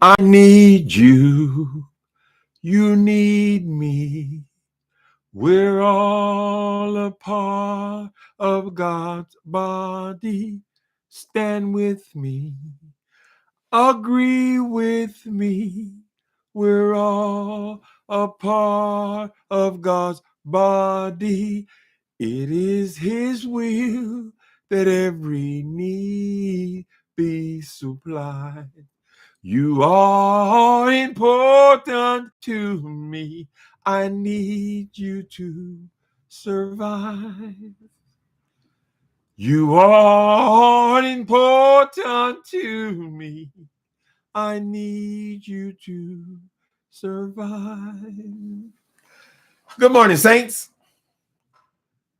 I need you. You need me. We're all a part of God's body. Stand with me. Agree with me. We're all a part of God's body. It is His will that every need be supplied. You are important to me. I need you to survive. You are important to me. I need you to survive. Good morning, saints.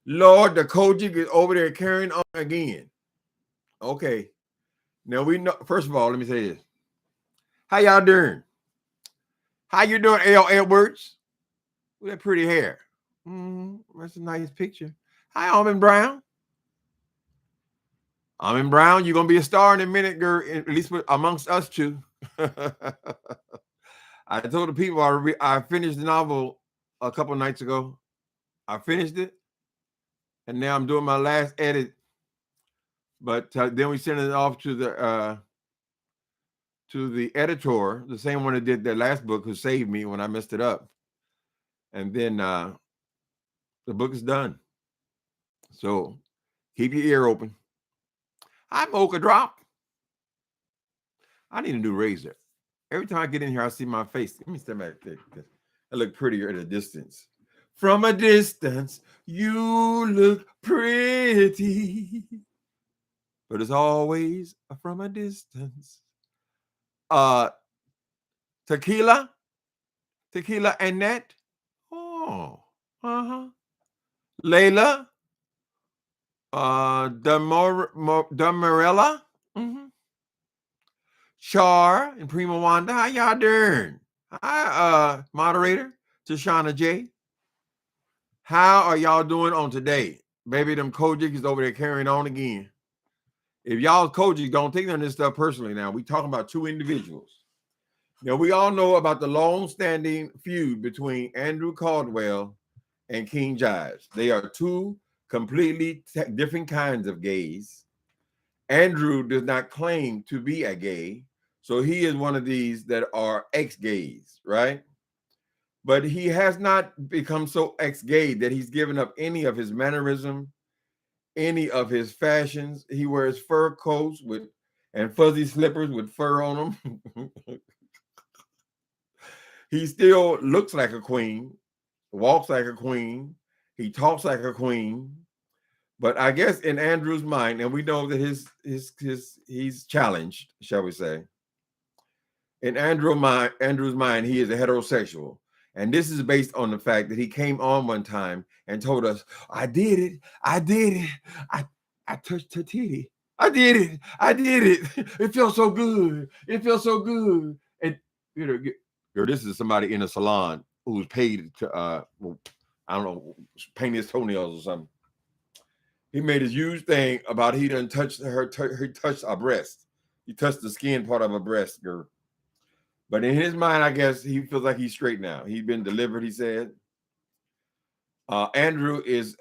Lord, the COGIC is over there carrying on again. Okay. Now we know, first of all, let me say this. How y'all doing? How you doing, L. Edwards? With that pretty hair. That's a nice picture. Hi, Almond Brown. Almond Brown, you're going to be a star in a minute, girl, at least amongst us two. I told the people I finished the novel a couple nights ago. I finished it, and now I'm doing my last edit. But then we sent it off to the editor, the same one that did the last book, who saved me when I messed it up. And then the book is done. So keep your ear open. Hi, Mocha Drop. I need a new razor. Every time I get in here, I see my face. Let me step back there. I look prettier at a distance. From a distance, you look pretty. But it's always from a distance. Tequila Annette. Oh, Layla. Damarella. Char and Prima Wanda. How y'all doing? Hi, moderator Tashana J. How are y'all doing on today? Baby, them COGIC is over there carrying on again. If y'all COGIC, don't take none of this stuff personally now. We talking about two individuals. Now, we all know about the long-standing feud between Andrew Caldwell and King Jives. They are two completely different kinds of gays. Andrew does not claim to be a gay, so he is one of these that are ex-gays, right? But he has not become so ex-gay that he's given up any of his mannerism, any of his fashions. He wears fur coats and fuzzy slippers with fur on them. He still looks like a queen, walks like a queen, he talks like a queen. But I guess in Andrew's mind, and we know that he's challenged, shall we say. In Andrew's mind, he is a heterosexual. And this is based on the fact that he came on one time and told us, I did it. I touched her titty. I did it. It feels so good. And this is somebody in a salon who's paid to I don't know, paint his toenails or something. He made this huge thing about he done touched her. He touched a breast. He touched the skin part of a breast, girl. But in his mind, I guess he feels like he's straight now. He's been delivered, he said. Andrew is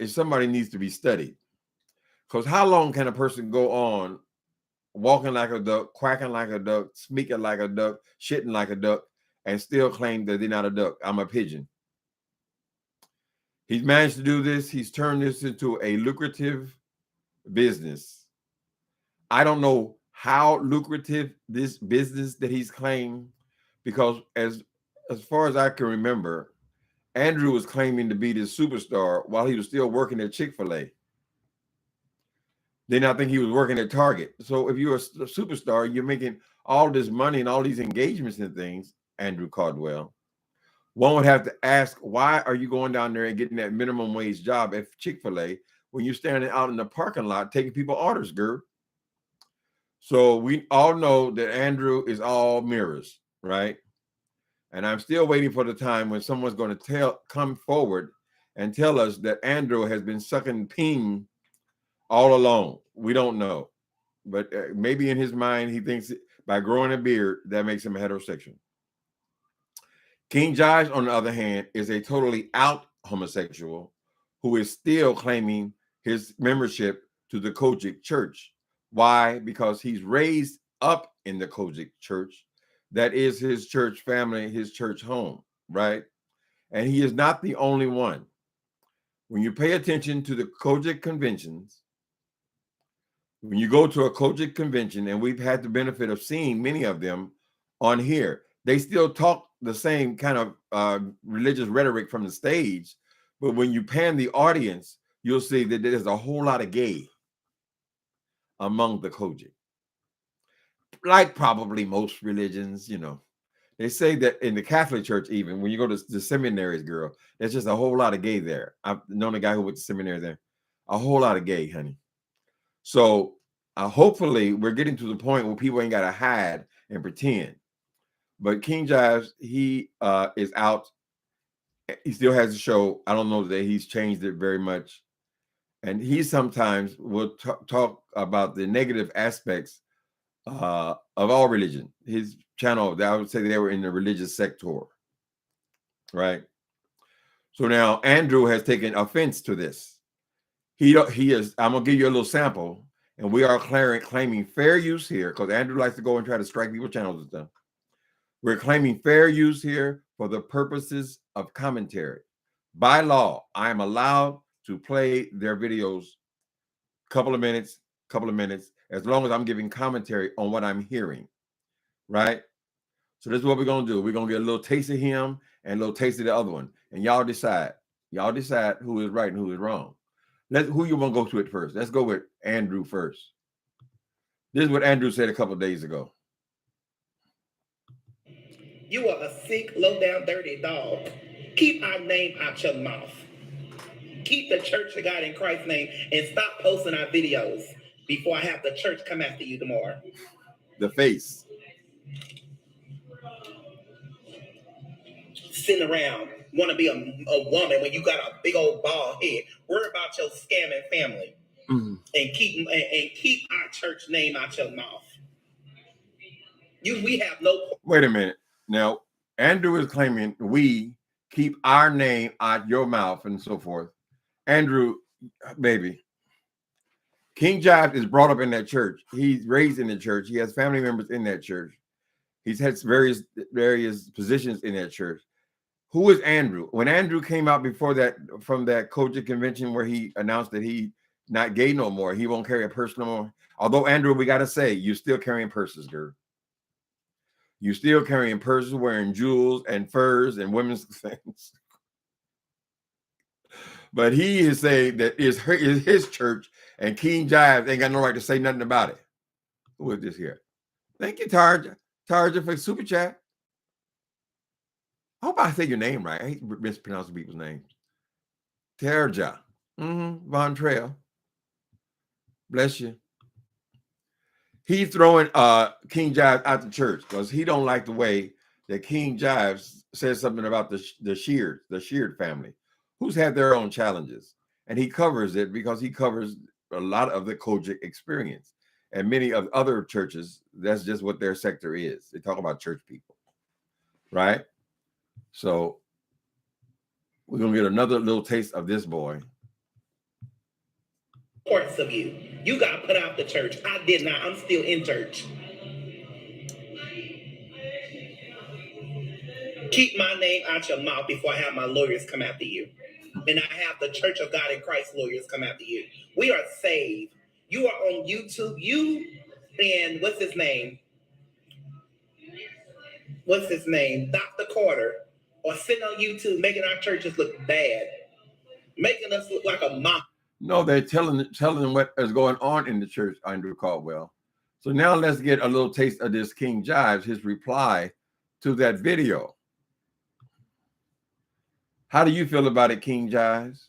somebody needs to be studied. Because how long can a person go on walking like a duck, quacking like a duck, speaking like a duck, shitting like a duck, and still claim that they're not a duck? I'm a pigeon. He's managed to do this. He's turned this into a lucrative business. I don't know how lucrative this business that he's claimed, because as far as I can remember, Andrew was claiming to be this superstar while he was still working at Chick-fil-A. Then I think he was working at Target. So if you're a superstar, you're making all this money and all these engagements and things, Andrew Caldwell. One would have to ask, why are you going down there and getting that minimum wage job at Chick-fil-A when you're standing out in the parking lot taking people orders, girl? So we all know that Andrew is all mirrors, right? And I'm still waiting for the time when someone's going to come forward and tell us that Andrew has been sucking peen all along. We don't know. But maybe in his mind, he thinks, by growing a beard that makes him a heterosexual. King Jives, on the other hand, is a totally out homosexual who is still claiming his membership to the COGIC church. Why? Because he's raised up in the COGIC church. That is his church family, his church home, right? And he is not the only one. When you pay attention to the COGIC conventions, when you go to a COGIC convention, and we've had the benefit of seeing many of them on here, they still talk the same kind of religious rhetoric from the stage, but when you pan the audience, you'll see that there's a whole lot of gay among the COGIC. Like probably most religions, you know. They say that in the Catholic Church, even when you go to the seminaries, girl, there's just a whole lot of gay there. I've known a guy who went to seminary there. A whole lot of gay, honey. So hopefully we're getting to the point where people ain't got to hide and pretend. But King Jives, he is out. He still has a show. I don't know that he's changed it very much. And he sometimes will talk about the negative aspects of all religion. His channel, I would say they were in the religious sector, right? So now Andrew has taken offense to this. He is. I'm gonna give you a little sample, and we are claiming fair use here because Andrew likes to go and try to strike people's channels and stuff. We're claiming fair use here for the purposes of commentary. By law, I am allowed to play their videos couple of minutes, as long as I'm giving commentary on what I'm hearing, right? So this is what we're going to do. We're going to get a little taste of him and a little taste of the other one. And y'all decide. Y'all decide who is right and who is wrong. Who you want to go to it first? Let's go with Andrew first. This is what Andrew said a couple of days ago. You are a sick, low-down, dirty dog. Keep our name out your mouth. Keep the Church of God in Christ's name and stop posting our videos before I have the church come after you tomorrow. The face. Sitting around, want to be a woman when you got a big old bald head. Worry about your scamming family. Mm-hmm. And keep our church name out your mouth. We have no... Wait a minute. Now, Andrew is claiming we keep our name out your mouth and so forth. Andrew, baby, King Jives is brought up in that church. He's raised in the church. He has family members in that church. He's had various positions in that church. Who is Andrew? When Andrew came out before that from that COGIC convention where he announced that he not gay no more, he won't carry a purse no more. Although, Andrew, we got to say, you're still carrying purses, girl. You're still carrying purses, wearing jewels and furs and women's things. But he is saying that is his church, and King Jives ain't got no right to say nothing about it. Who is this here? Thank you, Tarja. Tarja for super chat. I hope I say your name right. I hate mispronouncing people's names. Tarja. Von Trail. Bless you. He's throwing King Jives out the church because he don't like the way that King Jives says something about the Sheard family, who's had their own challenges. And he covers it because he covers a lot of the COGIC experience. And many of other churches, that's just what their sector is. They talk about church people, right? So we're going to get another little taste of this boy. Parts of you. You got put out the church. I did not. I'm still in church. Keep my name out your mouth before I have my lawyers come after you. And I have the Church of God in Christ lawyers come after you. We are saved. You are on YouTube. You and what's his name? Dr. Carter are sitting on YouTube making our churches look bad. Making us look like a mock. No, they're telling them what is going on in the church, Andrew Caldwell. So now let's get a little taste of this King Jives, his reply to that video. How do you feel about it, King Jives?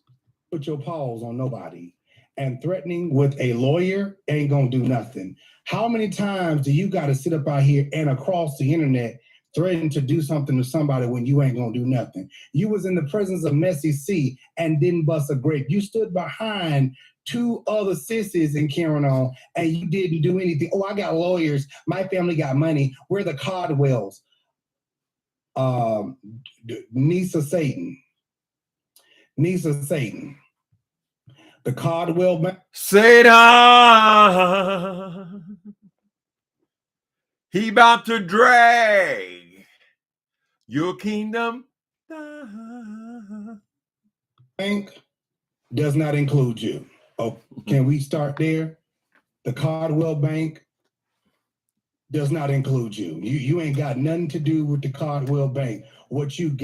Put your paws on nobody. And threatening with a lawyer ain't gonna do nothing. How many times do you got to sit up out here and across the internet threaten to do something to somebody when you ain't gonna do nothing. You was in the presence of Messy C and didn't bust a grape. You stood behind 2 other sissies and carrying on, and you didn't do anything. Oh, I got lawyers. My family got money. We're the Caldwells. Niece of Satan. The Caldwell. Satan, he about to drag your kingdom down. Bank does not include you. Oh, can we start there? The Caldwell Bank does not include you. You ain't got nothing to do with the Caldwell Bank. What you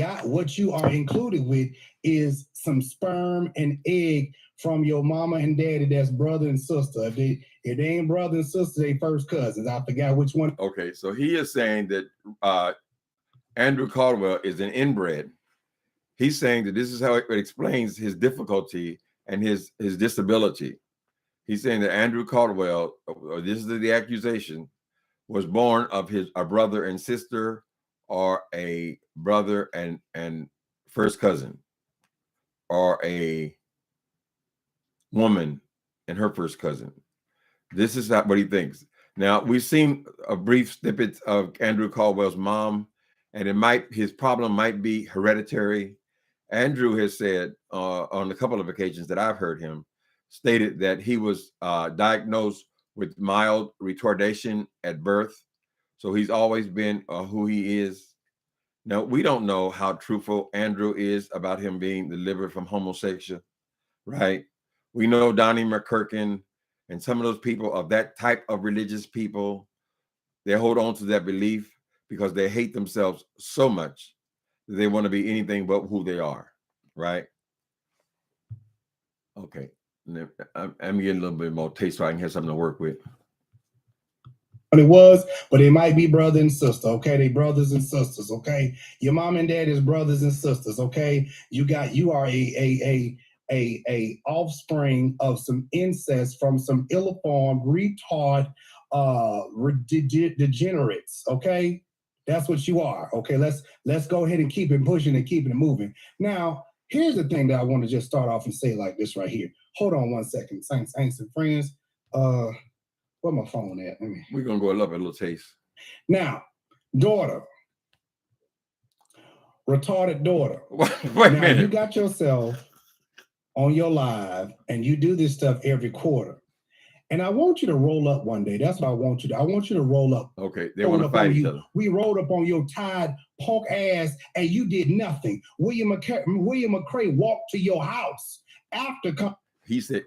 are included with is some sperm and egg from your mama and daddy that's brother and sister. If they ain't brother and sister, they first cousins. I forgot which one. Okay, so he is saying that Andrew Caldwell is an inbred. He's saying that this is how it explains his difficulty and his disability. He's saying that Andrew Caldwell, or this is the accusation, was born of a brother and sister, or a brother and first cousin, or a woman and her first cousin. This is not what he thinks. Now, we've seen a brief snippet of Andrew Caldwell's mom, and his problem might be hereditary. Andrew has said on a couple of occasions that I've heard him stated that he was diagnosed with mild retardation at birth. So he's always been who he is. Now, we don't know how truthful Andrew is about him being delivered from homosexual, right? We know Donnie McCurkin and some of those people of that type of religious people, they hold on to that belief because they hate themselves so much that they want to be anything but who they are, right? Okay, I'm getting a little bit more taste so I can have something to work with. It was, but it might be brother and sister, okay? They brothers and sisters, okay? Your mom and dad is brothers and sisters, okay? You are a offspring of some incest from some ill-informed, retard, degenerates, okay? That's what you are, okay? Let's go ahead and keep it pushing and keeping it moving. Now, here's the thing that I want to just start off and say like this right here. Hold on one second, saints and friends. Where my phone at? We're gonna go a little taste. Now, daughter, retarded daughter. Wait a minute. You got yourself on your live, and you do this stuff every quarter. And I want you to roll up one day. That's what I want you to. I want you to roll up. Okay, they want to fight each other. We rolled up on your tied punk ass, and you did nothing. William McCray walked to your house after. He said,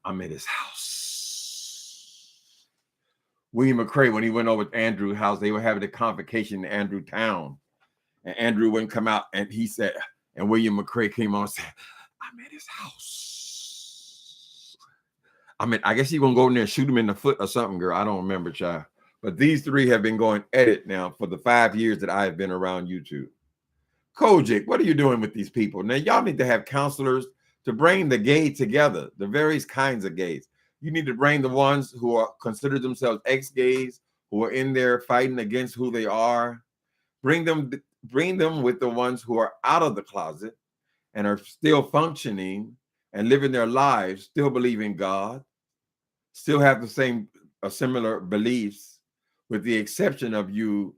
"I'm at his house." William McCray, when he went over to Andrew's house, they were having a convocation in Andrew Town, and Andrew wouldn't come out, and he said, and William McCray came on and said, "I'm at his house." I mean, I guess you're gonna go in there and shoot him in the foot or something, girl. I don't remember, child. But these three have been going at it now for the 5 years that I have been around YouTube. COGIC, what are you doing with these people? Now, y'all need to have counselors to bring the gay together, the various kinds of gays. You need to bring the ones who are consider themselves ex-gays, who are in there fighting against who they are. Bring them with the ones who are out of the closet and are still functioning and living their lives, still believe in God, still have the same similar beliefs, with the exception of you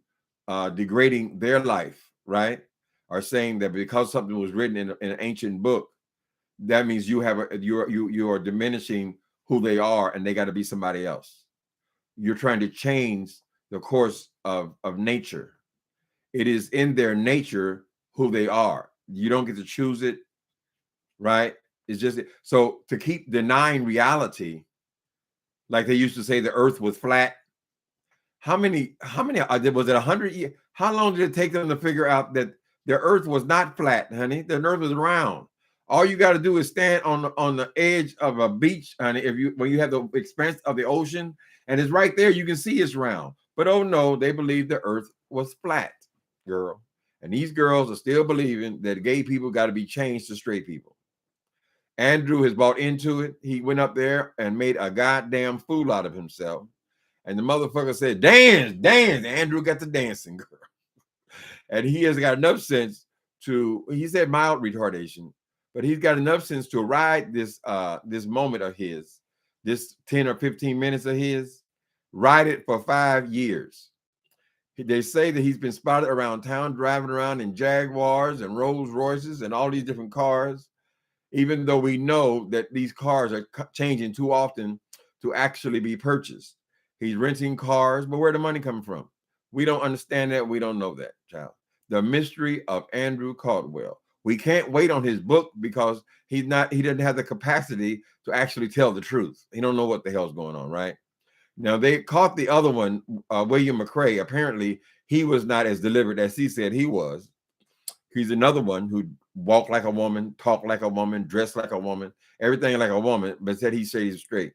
degrading their life, right? Or saying that because something was written in an ancient book, that means you are diminishing who they are, and they got to be somebody else. You're trying to change the course of nature. It is in their nature who they are. You don't get to choose it, right? It's just so to keep denying reality, like they used to say the earth was flat. How many was it 100 years? How long did it take them to figure out that the earth was not flat, honey? The earth was round. All you got to do is stand on the edge of a beach, honey. When you have the expanse of the ocean, and it's right there, you can see it's round. But oh no, they believe the earth was flat, girl. And these girls are still believing that gay people got to be changed to straight people. Andrew has bought into it. He went up there and made a goddamn fool out of himself. And the motherfucker said, dance. Andrew got the dancing, girl. And he has got enough sense to, he said mild retardation, but he's got enough sense to ride this this moment of his, this 10 or 15 minutes of his, ride it for 5 years. They say that he's been spotted around town driving around in Jaguars and Rolls Royces and all these different cars, even though we know that these cars are changing too often to actually be purchased. He's renting cars, but where the money coming from? We don't understand that. We don't know that, child. The mystery of Andrew Caldwell. We can't wait on his book because he doesn't have the capacity to actually tell the truth. He don't know what the hell's going on, right? Now, they caught the other one, William McRae. Apparently, he was not as deliberate as he said he was. He's another one who walked like a woman, talked like a woman, dressed like a woman, everything like a woman, but said he's straight.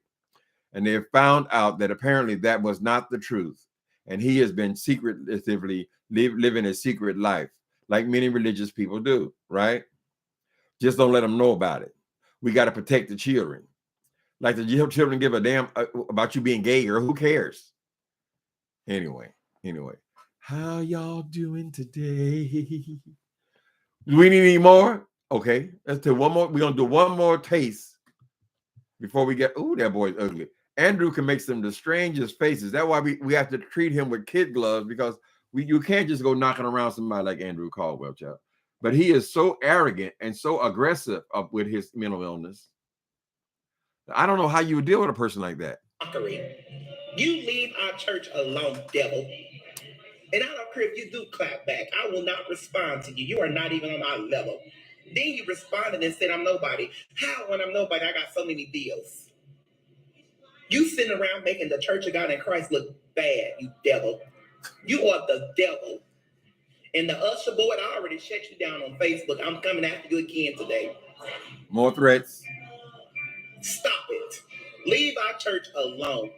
And they found out that apparently that was not the truth. And he has been secretively living a secret life, like many religious people do, right? Just don't let them know about it. We got to protect the children. Like the children give a damn about you being gay, or who cares? Anyway, how y'all doing today? Do we need any more? Okay, let's do one more. We're gonna do one more taste before we get. Oh, that boy's ugly. Andrew can make some of the strangest faces. That's why we have to treat him with kid gloves, because you can't just go knocking around somebody like Andrew Caldwell, child. But he is so arrogant and so aggressive with his mental illness. I don't know how you would deal with a person like that. You leave our church alone, devil. And I don't care if you do clap back. I will not respond to you. You are not even on my level. Then you responded and said, I'm nobody. How, when I'm nobody, I got so many deals? You sitting around making the Church of God in Christ look bad, you devil. You are the devil. And the usher board, I already shut you down on Facebook. I'm coming after you again today. More threats. Stop it. Leave our church alone.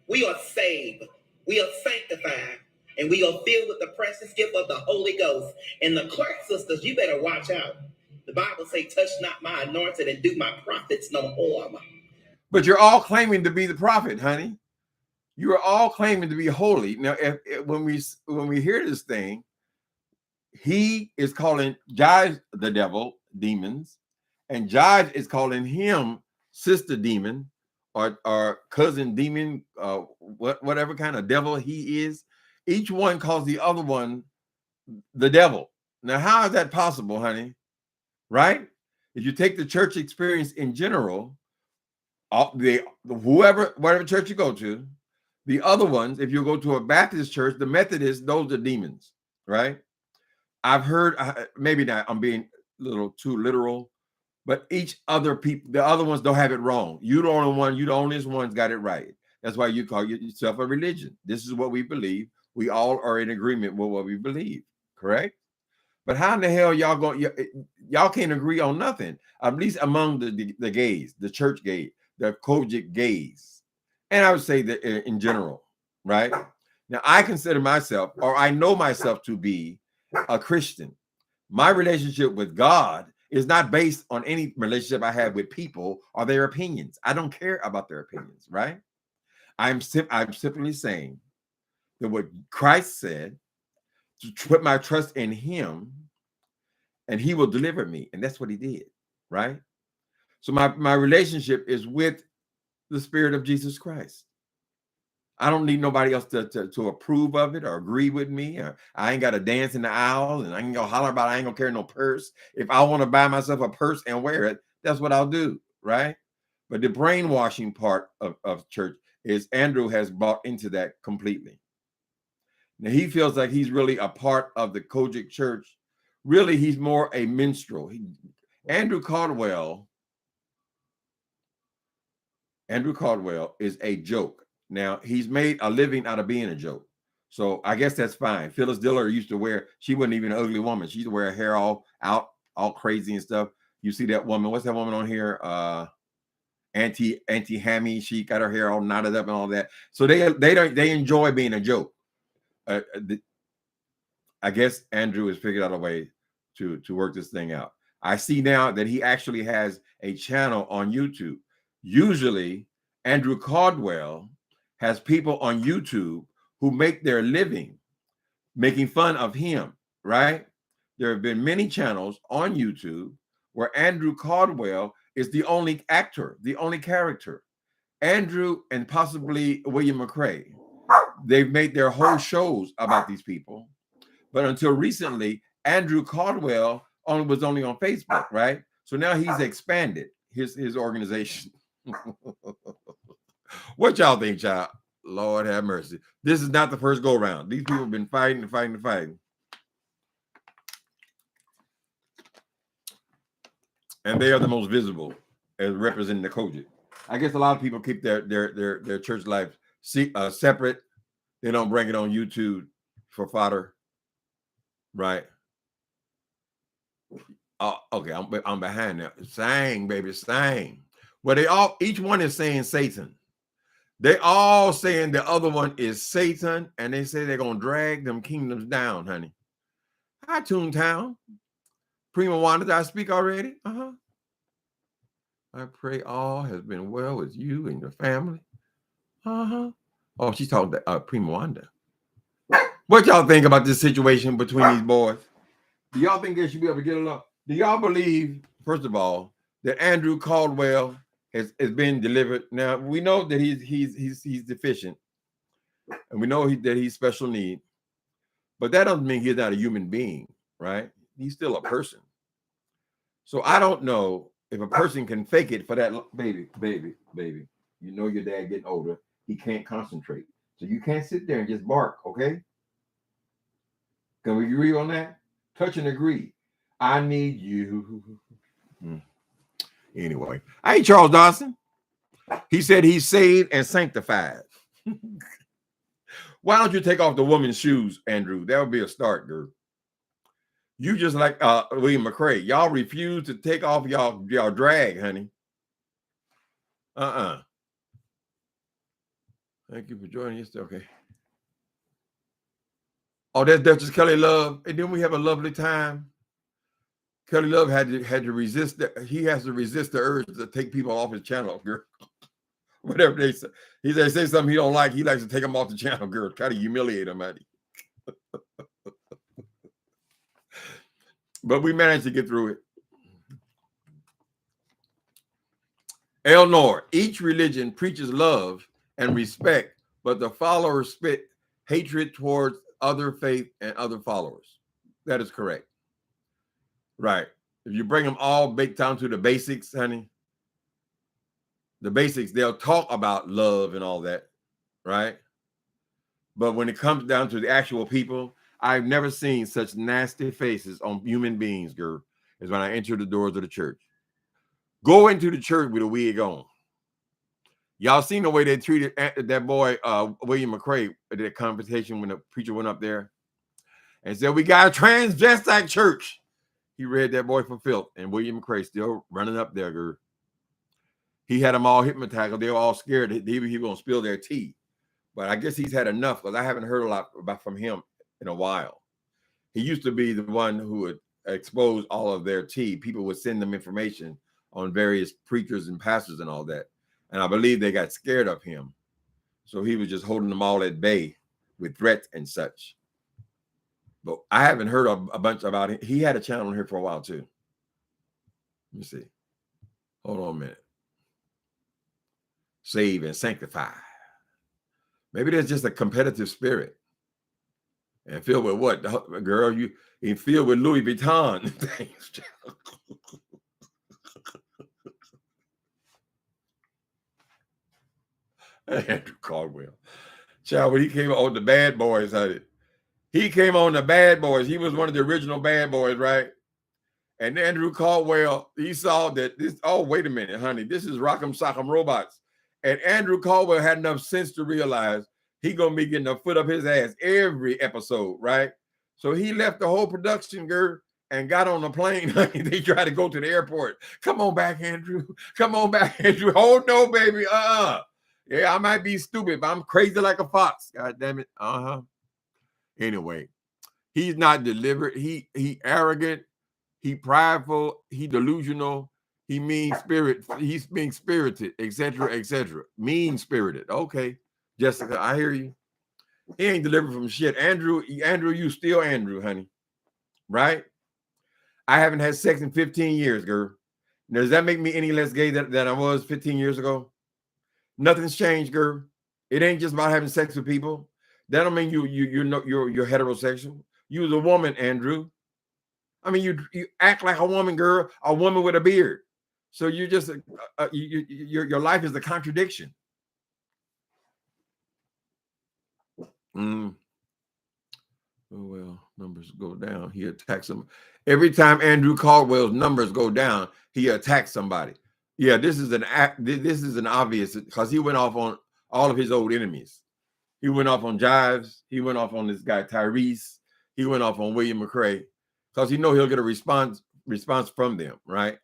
We are saved. We are sanctified. And we are filled with the precious gift of the Holy Ghost. And the clerk sisters, you better watch out. The Bible says, touch not my anointed and do my prophets no harm. But you're all claiming to be the prophet, honey. You are all claiming to be holy. Now, when we hear this thing, he is calling Giles the devil, demons, and Giles is calling him sister demon or cousin demon, whatever kind of devil he is. Each one calls the other one the devil. Now, how is that possible, honey? Right? If you take the church experience in general, whatever church you go to, the other ones, if you go to a Baptist church, the Methodists, those are demons, right? I've heard, maybe not, I'm being a little too literal, but each other people, the other ones don't have it wrong. You the only one, you the only one's got it right. That's why you call yourself a religion. This is what we believe. We all are in agreement with what we believe, correct? But how in the hell y'all can't agree on nothing, at least among the gays, the church gays, the COGIC gays. And I would say that in general, right? Now, I consider myself, or I know myself to be a Christian. My relationship with God is not based on any relationship I have with people or their opinions. I don't care about their opinions, right? I'm simply saying that what Christ said, to put my trust in him, and he will deliver me. And that's what he did, right? So my relationship is with the Spirit of Jesus Christ. I don't need nobody else to approve of it or agree with me. Or I ain't got to dance in the aisle, and I ain't gonna holler about I ain't gonna carry no purse. If I want to buy myself a purse and wear it, that's what I'll do, right? But the brainwashing part of church is Andrew has bought into that completely. Now he feels like he's really a part of the COGIC church. Really, he's more a minstrel. Andrew Caldwell is a joke. Now, he's made a living out of being a joke. So I guess that's fine. Phyllis Diller used to she wasn't even an ugly woman. She used to wear her hair all out, all crazy and stuff. You see that woman, what's that woman on here? Auntie Hammy, she got her hair all knotted up and all that. So they enjoy being a joke. I guess Andrew has figured out a way to work this thing out. I see now that he actually has a channel on YouTube. Usually, Andrew Caldwell has people on YouTube who make their living making fun of him, right? There have been many channels on YouTube where Andrew Caldwell is the only actor, the only character. Andrew and possibly William McRae, they've made their whole shows about these people. But until recently, Andrew Caldwell was only on Facebook, right? So now he's expanded his organization. What y'all think, child? Lord have mercy. This is not the first go round. These people have been fighting and fighting and fighting. And they are the most visible as representing the COGIC. I guess a lot of people keep their church life separate. They don't bring it on YouTube for fodder, right? Okay, I'm behind now. Sang, baby, sang. Well, each one is saying Satan. They all saying the other one is Satan, and they say they're gonna drag them kingdoms down, honey. Hi, Toontown. Prima Wanda, did I speak already? I pray all has been well with you and your family. Oh, she's talking to Prima Wanda. What y'all think about this situation between these boys? Do y'all think they should be able to get along? Do y'all believe, first of all, that Andrew Caldwell has been delivered? Now we know that he's deficient, and we know that he's special need, but that doesn't mean he's not a human being, right? He's still a person. So I don't know if a person can fake it for that baby. You know your dad getting older. He can't concentrate. So you can't sit there and just bark, okay? Can we agree on that? Touch and agree. I need you. Anyway, hey, Charles Dawson. He said he's saved and sanctified. Why don't you take off the woman's shoes, Andrew? That would be a start, girl. You just like William McRae. Y'all refuse to take off y'all drag, honey. Thank you for joining us. Okay. Oh, that's Duchess Kelly Love. And then we have a lovely time. Kelly Love had to resist. He has to resist the urge to take people off his channel, girl. Whatever they say. He say something he don't like. He likes to take them off the channel, girl. Try to humiliate them, honey. But we managed to get through it. Elnor, each religion preaches love and respect, but the followers spit hatred towards other faith and other followers. That is correct. Right. If you bring them all down to the basics, honey, the basics, they'll talk about love and all that, right? But when it comes down to the actual people, I've never seen such nasty faces on human beings, girl, as when I enter the doors of the church. Go into the church with a wig on. Y'all seen the way they treated that boy, William McRae, at that conversation when the preacher went up there and said, "We got a transvestite church." He read that boy for filth, and William McRae still running up there, girl. He had them all hypnotized. They were all scared that he was going to spill their tea. But I guess he's had enough, because I haven't heard a lot from him in a while. He used to be the one who would expose all of their tea. People would send them information on various preachers and pastors and all that. And I believe they got scared of him. So he was just holding them all at bay with threats and such. But I haven't heard a bunch about it. He had a channel here for a while too. Let me see. Hold on a minute. Save and sanctify. Maybe there's just a competitive spirit. And filled with what? Girl, you filled with Louis Vuitton things. Andrew Caldwell. Child, when he came on the Bad Boys, honey. He came on the Bad Boys. He was one of the original Bad Boys, right? And Andrew Caldwell, he saw that this, oh, wait a minute, honey. This is Rock'em Sock'em Robots. And Andrew Caldwell had enough sense to realize he gonna be getting a foot up his ass every episode, right? So he left the whole production, girl, and got on the plane. They tried to go to the airport. Come on back, Andrew. Come on back, Andrew. Oh no, baby. Yeah, I might be stupid, but I'm crazy like a fox. God damn it. Anyway, he's not deliberate. He arrogant. He prideful. He delusional. He mean-spirited. He's being spirited, etc., etc. Mean-spirited. Okay, Jessica, I hear you. He ain't delivered from shit. Andrew, you still Andrew, honey. right? I haven't had sex in 15 years, girl. Now, does that make me any less gay than I was 15 years ago? Nothing's changed, girl. It ain't just about having sex with people. That don't mean you're heterosexual. You was a woman, Andrew. I mean, you act like a woman, girl, a woman with a beard. So you're just your life is a contradiction. Oh well, numbers go down. He attacks them every time. Andrew Caldwell's numbers go down. He attacks somebody. Yeah, this is an act. This is an obvious because he went off on all of his old enemies. He went off on Giles. He went off on this guy Tyrese. He went off on William McCray because he know he'll get a response from them, right?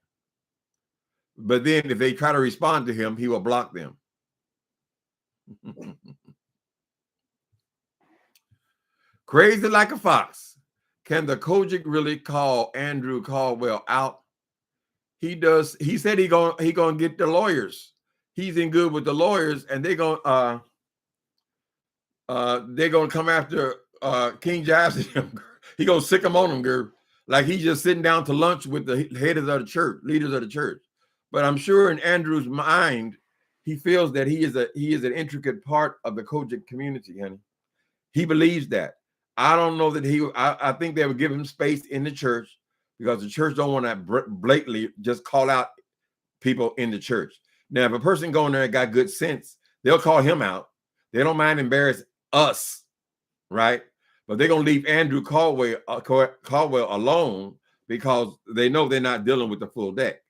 But then if they try to respond to him, he will block them. Crazy like a fox. Can the COGIC really call Andrew Caldwell out? He does. He said he gonna get the lawyers. He's in good with the lawyers, and they're gonna come after King Jives. He gonna sick him on them, girl. Like he's just sitting down to lunch with the leaders of the church. But I'm sure in Andrew's mind, he feels that he is an intricate part of the COGIC community, honey. He believes that. I don't know that I think they would give him space in the church because the church don't want to blatantly just call out people in the church. Now, if a person going there and got good sense, they'll call him out. They don't mind embarrass us, right? But they're going to leave Andrew Caldwell alone because they know they're not dealing with the full deck,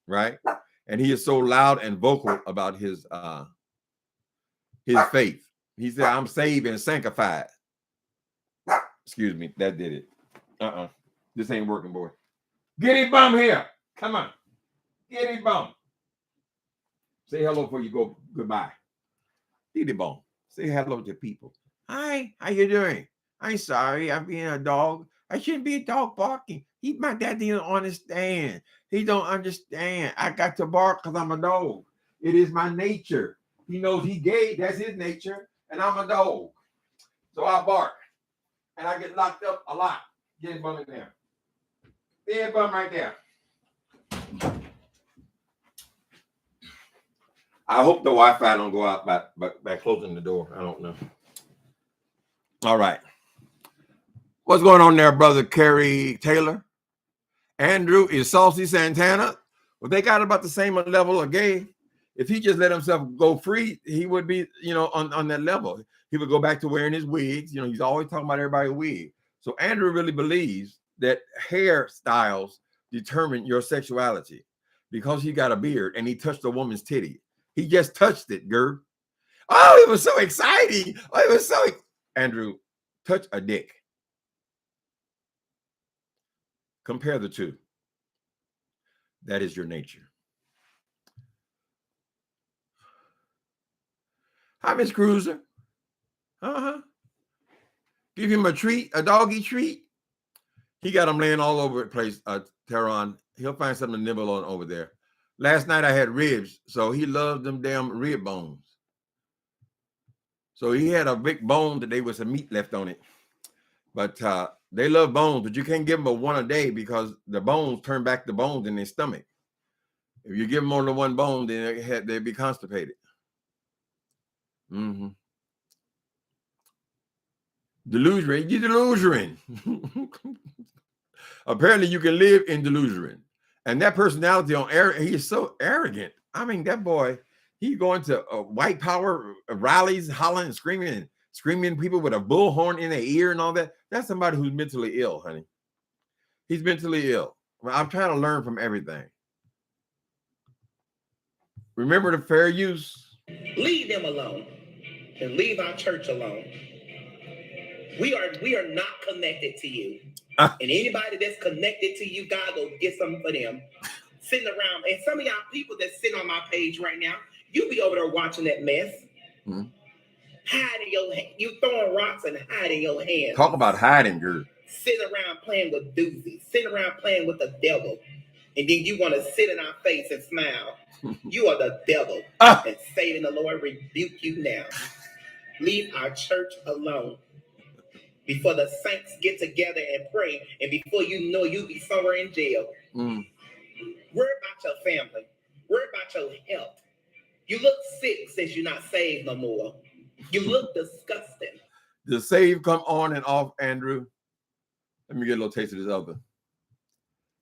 right? And he is so loud and vocal about his faith. He said, I'm saved and sanctified. Excuse me, that did it. This ain't working, boy. Get him bum here. Come on. Get him bum. Say hello before you go goodbye. Get him bum. Say hello to people. Hi, how you doing? I'm sorry, I'm being a dog. I shouldn't be a dog barking. My daddy don't understand. He don't understand. I got to bark because I'm a dog. It is my nature. He knows he gay. That's his nature. And I'm a dog. So I bark. And I get locked up a lot. Get bum in there. Get bum right there. I hope the Wi-Fi don't go out by closing the door. I don't know. All right. What's going on there, brother Kerry Taylor? Andrew is Saucy Santana. Well, they got about the same level of gay. If he just let himself go free, he would be, on that level. He would go back to wearing his wigs. He's always talking about everybody's wig. So Andrew really believes that hairstyles determine your sexuality because he got a beard and he touched a woman's titty. He just touched it, girl. Oh, it was so exciting. Oh, it was so. Andrew, touch a dick. Compare the two. That is your nature. Hi, Miss Cruiser. Give him a treat, a doggy treat. He got him laying all over the place, Tehran. He'll find something to nibble on over there. Last night I had ribs, so he loved them damn rib bones. So he had a big bone today with some meat left on it. But they love bones, but you can't give them one a day because the bones turn back the bones in their stomach. If you give them more than one bone, then they'd be constipated. Delusion. You're delusion. Apparently, you can live in delusion. And that personality on air, he is so arrogant. I mean, that boy, he going to white power rallies, hollering and screaming people with a bullhorn in their ear and all that. That's somebody who's mentally ill, honey. He's mentally ill. I'm trying to learn from everything. Remember the fair use. Leave them alone and leave our church alone. We are not connected to you. And anybody that's connected to you, God will get something for them. Sitting around, and some of y'all people that sit on my page right now, you be over there watching that mess. Hiding your hand. You throwing rocks and hiding your hands. Talk about hiding, girl. Sitting around playing with doozies. Sitting around playing with the devil. And then you want to sit in our face and smile. You are the devil. And Satan, the Lord, rebuke you now. Leave our church alone. before the saints get together and pray, and before you know, you'll be somewhere in jail. Worry about your family. Worry about your health. You look sick since you're not saved no more. You look disgusting. The save come on and off, Andrew. Let me get a little taste of this other.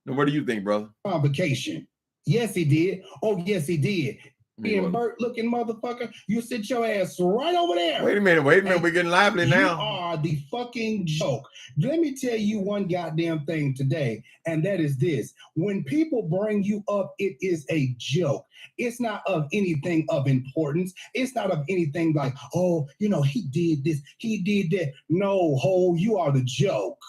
Now, what do you think, brother? Convocation. Yes, he did. Oh, yes, he did. Being Bert looking motherfucker, you sit your ass right over there. Wait a minute. We're getting lively now. You are the fucking joke. Let me tell you one goddamn thing today, and that is this. When people bring you up, it is a joke. It's not of anything of importance. It's not of anything like, oh, you know, he did this, he did that. No, ho, you are the joke.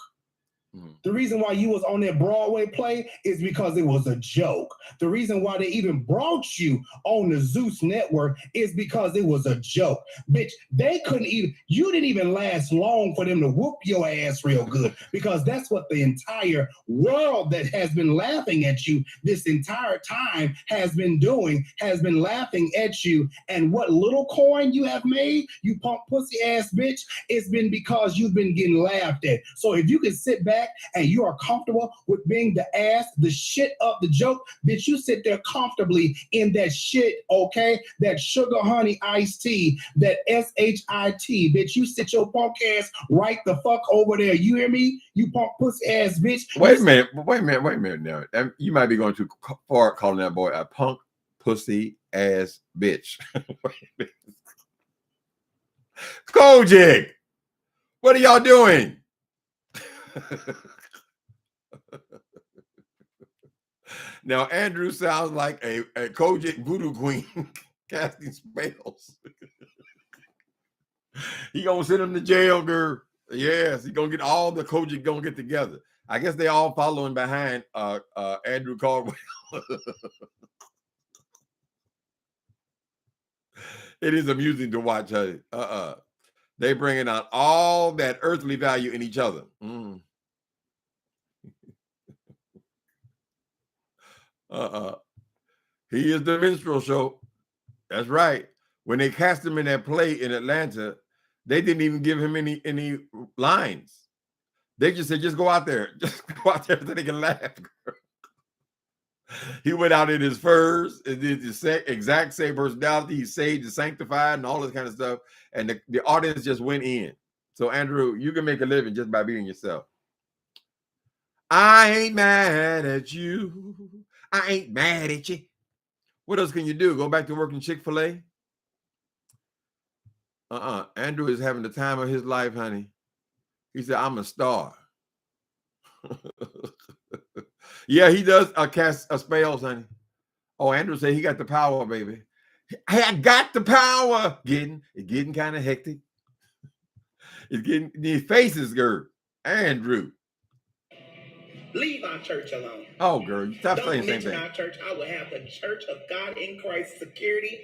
The reason why you was on that Broadway play is because it was a joke. The reason why they even brought you on the Zeus network is because it was a joke. Bitch, they couldn't even, you didn't even last long for them to whoop your ass real good, because that's what the entire world that has been laughing at you this entire time has been doing, has been laughing at you. And what little coin you have made, you punk pussy ass bitch, it's been because you've been getting laughed at. So if you can sit back and you are comfortable with being the ass, the shit of the joke, bitch, you sit there comfortably in that shit, okay? That sugar honey iced tea, that SHIT, bitch, you sit your punk ass right the fuck over there. You hear me? You punk pussy ass bitch. Wait a minute now. You might be going too far calling that boy a punk pussy ass bitch. COGIC, what are y'all doing? Now Andrew sounds like a COGIC voodoo queen casting spells. He gonna send him to jail, girl. Yes, he gonna get all the COGIC gonna get together. I guess they all following behind Andrew Caldwell. It is amusing to watch her. They bringing out all that earthly value in each other. He is the minstrel show. That's right. When they cast him in that play in Atlanta, they didn't even give him any lines. They just said, just go out there. Just go out there so they can laugh. He went out in his furs and did the exact same personality. He saved and sanctified and all this kind of stuff. And the audience just went in. So, Andrew, you can make a living just by being yourself. I ain't mad at you. I ain't mad at you. What else can you do? Go back to working Chick-fil-A? Andrew is having the time of his life, honey. He said, I'm a star. Yeah, he does cast spells, honey. Oh, Andrew said he got the power, baby. I got the power. It's getting kind of hectic. It's getting, the faces, girl. Andrew. Leave our church alone. Oh, girl, stop Don't saying the same mention thing. our church. I will have the Church of God in Christ security,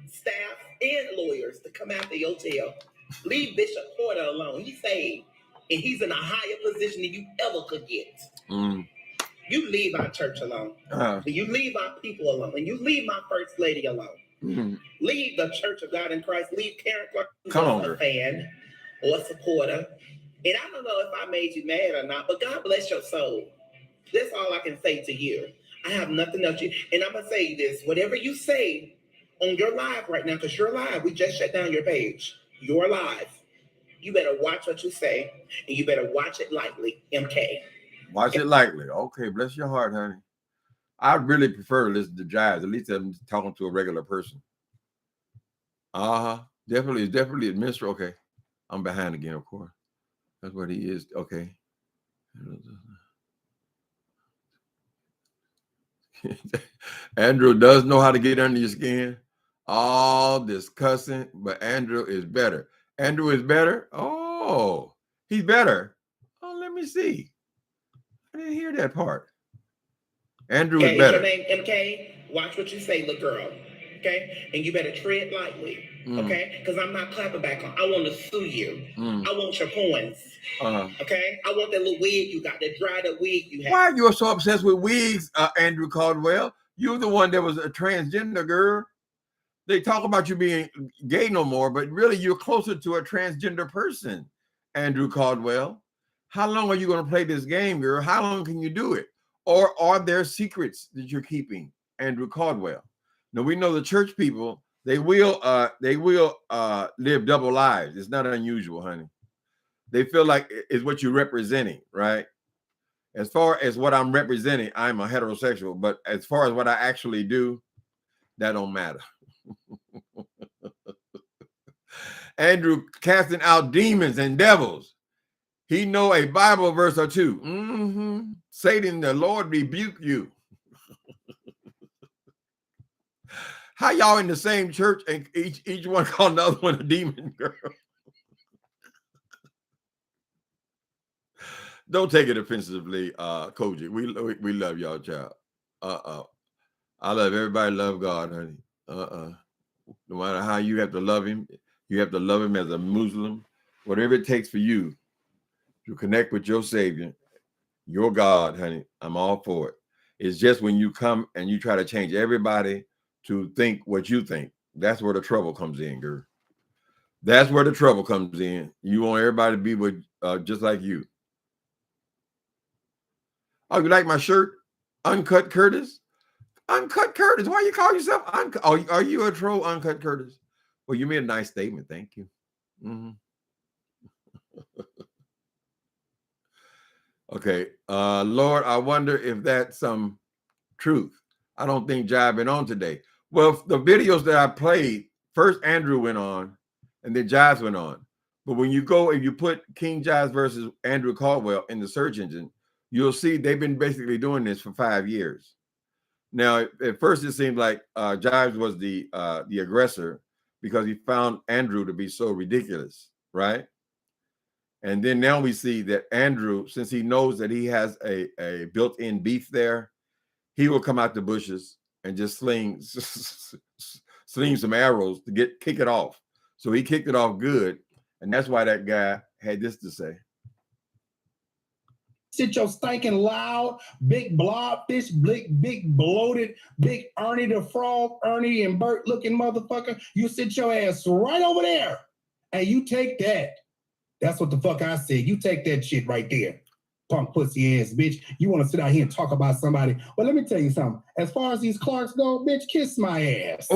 staff, and lawyers to come after your tail. Leave Bishop Porter alone. He's saved, and he's in a higher position than you ever could get. You leave our church alone. You leave our people alone. And you leave my first lady alone. Leave the Church of God in Christ. Leave Karen Clark, a fan or a supporter. And I don't know if I made you mad or not, but God bless your soul. That's all I can say to you. I have nothing else. And I'm going to say this. Whatever you say on your live right now, because you're live, we just shut down your page. You're live. You better watch what you say, and you better watch it lightly, MK. Watch it lightly. Okay, bless your heart, honey. I really prefer to listen to Giles. At least I'm talking to a regular person. Definitely, it's definitely a minstrel. Okay, I'm behind again, of course. That's what he is. Okay. Andrew does know how to get under your skin. All this cussing, but Andrew is better. Andrew is better. Oh, he's better. Oh, let me see. I didn't hear that part. Andrew is better. Is your name MK? Watch what you say, little girl. Okay? And you better tread lightly. Okay? Because I'm not clapping back on. I want to sue you. I want your coins. Okay? I want that little wig you got, that dried up wig you have. Why are you so obsessed with wigs, Andrew Caldwell? You're the one that was a transgender girl. They talk about you being gay no more, but really you're closer to a transgender person. Andrew Caldwell. How long are you going to play this game, girl? How long can you do it? Or are there secrets that you're keeping, Andrew Caldwell? Now we know the church people, they will live double lives. It's not unusual, honey. They feel like it's what you're representing, right? As far as what I'm representing, I'm a heterosexual, but as far as what I actually do, that don't matter. Andrew casting out demons and devils. He know a Bible verse or two. Satan, the Lord rebuke you. How y'all in the same church and each one call another one a demon, girl? Don't take it offensively, COGIC. We love y'all, child. I love everybody. Love God, honey. No matter how you have to love him, you have to love him as a Muslim. Whatever it takes for you to connect with your Savior, your God, honey, I'm all for it. It's just when you come and you try to change everybody to think what you think, that's where the trouble comes in, girl. That's where the trouble comes in. You want everybody to be with just like you. Oh, you like my shirt? Uncut Curtis? Uncut Curtis. Why you call yourself Uncut? Oh, are you a troll, Uncut Curtis? Well, you made a nice statement. Thank you. Okay. Lord, I wonder if that's some truth. I don't think Jive been on today. Well, the videos that I played, first Andrew went on, and then Jives went on. But when you go, if you put King Jives versus Andrew Caldwell in the search engine, you'll see they've been basically doing this for 5 years. Now, at first it seemed like Jives was the aggressor because he found Andrew to be so ridiculous, right? And then now we see that Andrew, since he knows that he has a built-in beef there, he will come out the bushes and just sling some arrows to kick it off. So he kicked it off good, and that's why that guy had this to say. Sit your stinking loud, big blobfish, big bloated, big Ernie the Frog, Ernie and Bert looking motherfucker. You sit your ass right over there and you take that. That's what the fuck I said. You take that shit right there. Punk pussy ass bitch. You want to sit out here and talk about somebody. Well, let me tell you something. As far as these Clarks go, bitch, kiss my ass.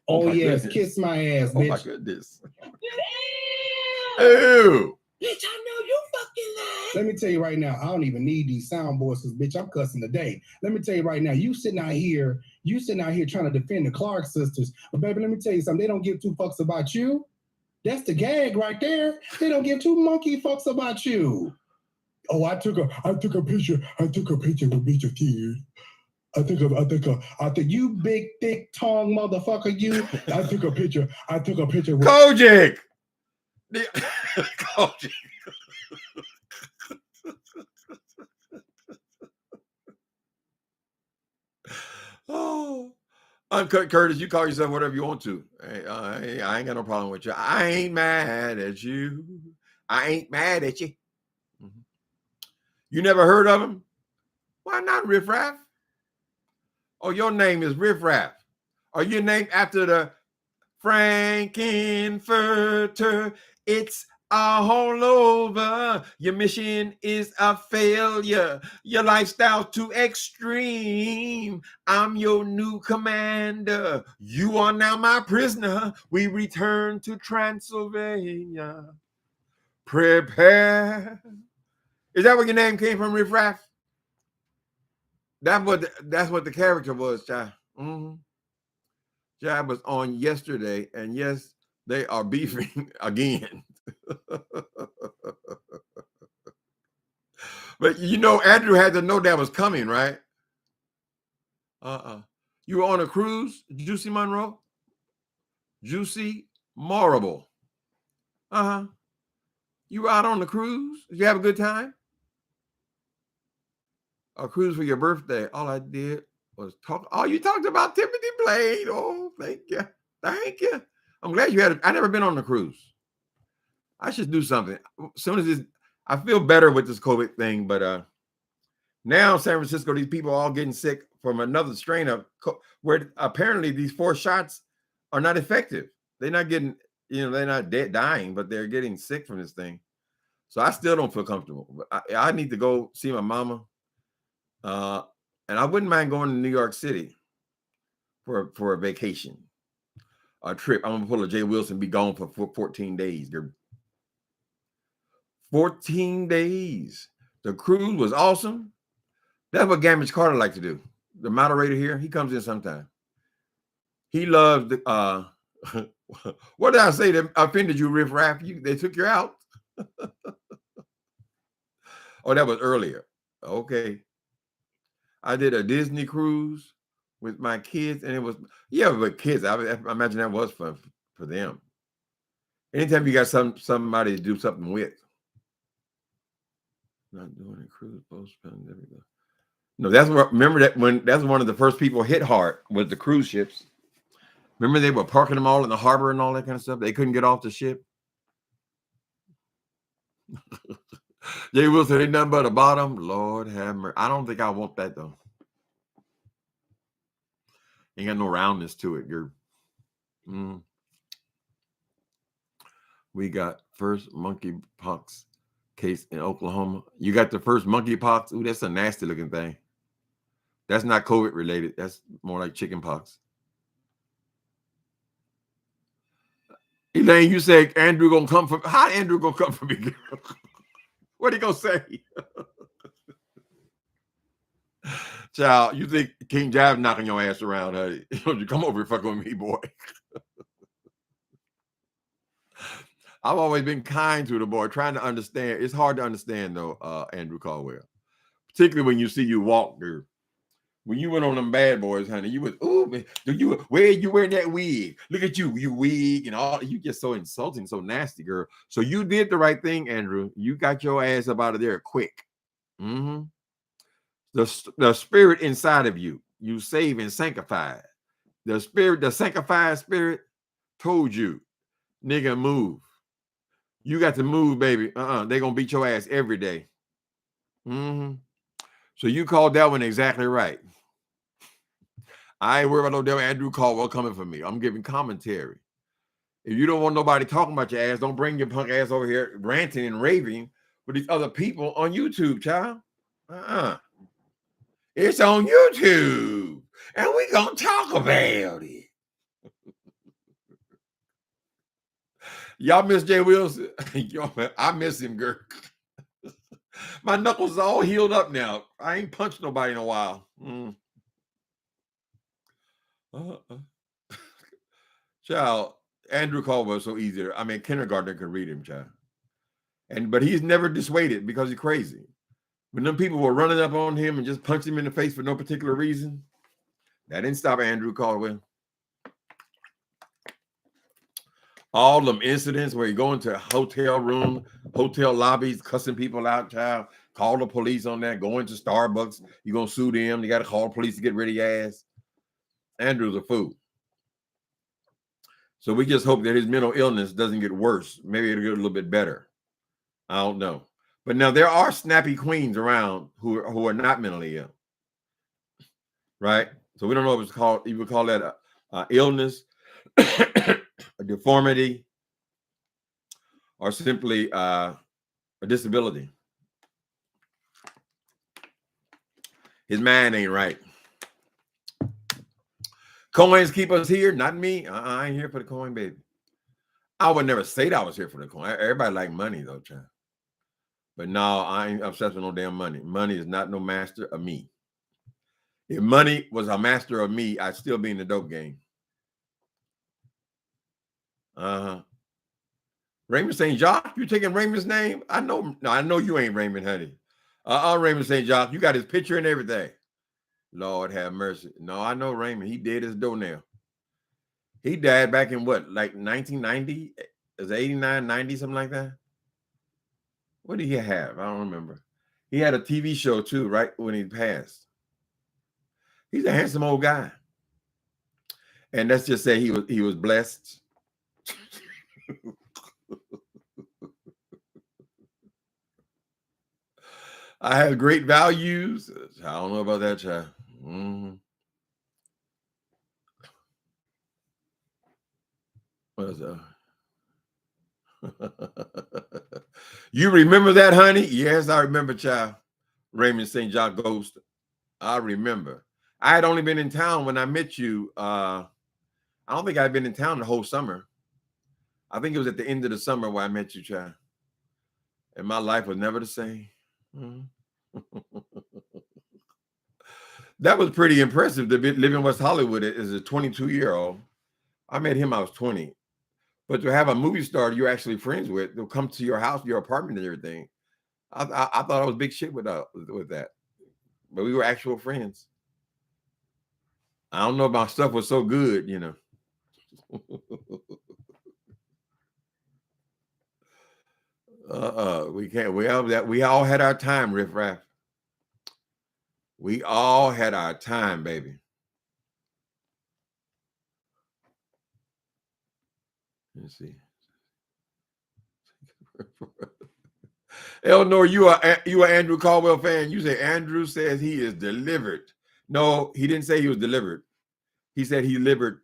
Oh yes, goodness. Kiss my ass, bitch. Oh my goodness. Ew. Bitch, I know you fucking lying. Let me tell you right now, I don't even need these soundboards because, bitch, I'm cussing today. Let me tell you right now, you sitting out here trying to defend the Clark sisters. But baby, let me tell you something. They don't give two fucks about you. That's the gag right there. They don't give two monkey fucks about you. Oh, I took a picture with Beach of Tears. I think you big thick tongue motherfucker, you. I took a picture with COGIC. COGIC. Oh, Uncut Curtis, you call yourself whatever you want to. I ain't got no problem with you. I ain't mad at you. I ain't mad at you. You never heard of him? Why not, Riff Raff? Oh, your name is Riff Raff. Are you named after the Frankenfurter? It's all over. Your mission is a failure. Your lifestyle too extreme. I'm your new commander. You are now my prisoner. We return to Transylvania. Prepare. Is that where your name came from, Riff Raff? That's what the character was, Child. Jive was on yesterday, and yes, they are beefing again. But you know, Andrew had to know that was coming, right? You were on a cruise, Juicy Monroe? Juicy Marable. You were out on the cruise? Did you have a good time? A cruise for your birthday. All I did was talk. Oh, you talked about Timothy Blade. Oh, thank you. Thank you. I'm glad you had it. I never been on a cruise. I should do something. As soon as I feel better with this COVID thing, but now San Francisco, these people are all getting sick from another strain of where apparently these 4 shots are not effective. They're not getting, they're not dying, but they're getting sick from this thing. So I still don't feel comfortable. But I need to go see my mama. And I wouldn't mind going to New York City for a vacation, a trip. I'm gonna pull a Jay Wilson, be gone for 14 days. 14 days. The cruise was awesome. That's what Gamage Carter like to do. The moderator here, he comes in sometime. He loves the what did I say that offended you, Riff Raff? They took you out. Oh, that was earlier. Okay. I did a Disney cruise with my kids, and it was, yeah, with kids. I imagine that was fun for them. Anytime you got somebody to do something with. Not doing a cruise post-pandemic. No, that's what, remember that when that's one of the first people hit hard was the cruise ships. Remember they were parking them all in the harbor and all that kind of stuff. They couldn't get off the ship. Jay Wilson ain't nothing but a bottom. Lord have mercy. I don't think I want that though. Ain't got no roundness to it. We got first monkeypox case in Oklahoma. You got the first monkeypox. Ooh, that's a nasty looking thing. That's not COVID related. That's more like chicken pox. Elaine, you said Andrew gonna come from. How Andrew gonna come from me, girl? What he gonna say? Child, you think King Jives knocking your ass around, honey? You come over and fuck with me, boy. I've always been kind to the boy, trying to understand. It's hard to understand though, Andrew Caldwell. Particularly when you see you walk, girl. When you went on them bad boys, honey, you was, ooh, man, where you wearing that wig? Look at you wig and all. You just so insulting, so nasty, girl. So you did the right thing, Andrew. You got your ass up out of there quick. The spirit inside of you, you save and sanctified. The spirit, the sanctified spirit told you, nigga, move. You got to move, baby. They're gonna beat your ass every day. So you called that one exactly right. I ain't worried about no damn Andrew Caldwell coming for me. I'm giving commentary. If you don't want nobody talking about your ass, don't bring your punk ass over here ranting and raving with these other people on YouTube, child. It's on YouTube, and we gonna talk about it. Y'all miss Jay Wilson? I miss him, girl. My knuckles are all healed up now. I ain't punched nobody in a while. Child, Andrew Caldwell so easy. I mean, kindergartner could read him, child. But he's never dissuaded because he's crazy. When them people were running up on him and just punched him in the face for no particular reason, that didn't stop Andrew Caldwell. All them incidents where you go into a hotel room, hotel lobbies, cussing people out, child, call the police on that, going to Starbucks, you're going to sue them, you got to call the police to get rid of your ass. Andrew's a fool. So we just hope that his mental illness doesn't get worse. Maybe it'll get a little bit better. I don't know. But now there are snappy queens around who are not mentally ill. Right? So we don't know if it's called, you would call that a illness, a deformity, or simply a disability. His mind ain't right. Coins keep us here, not me. I ain't here for the coin, baby. I would never say that I was here for the coin. Everybody like money, though, child. But no, I ain't obsessed with no damn money. Money is not no master of me. If money was a master of me, I'd still be in the dope game. Raymond St. Jacques, you taking Raymond's name? I know you ain't Raymond, honey. Raymond St. Jacques, you got his picture and everything. Lord have mercy. No, I know Raymond. He dead as doornail. He died back in what, like 1990? Is it 89, 90, something like that? What did he have? I don't remember. He had a TV show too, right when he passed. He's a handsome old guy. And let's just say he was blessed. I have great values. I don't know about that, child. What is that? You remember that, honey? Yes, I remember, child. Raymond St. John Ghost. I remember. I had only been in town when I met you. I don't think I'd been in town the whole summer. I think it was at the end of the summer where I met you, child. And my life was never the same. That was pretty impressive to live in West Hollywood as a 22-year-old. I met him, I was 20. But to have a movie star you're actually friends with, they'll come to your house, your apartment, and everything. I thought I was big shit with that. But we were actual friends. I don't know if my stuff was so good, you know. We can't. We all had our time, Riff Raff. We all had our time, baby. Let's see. Eleanor, you are Andrew Caldwell fan. You say Andrew says he is delivered. No, he didn't say he was delivered. He said he delivered.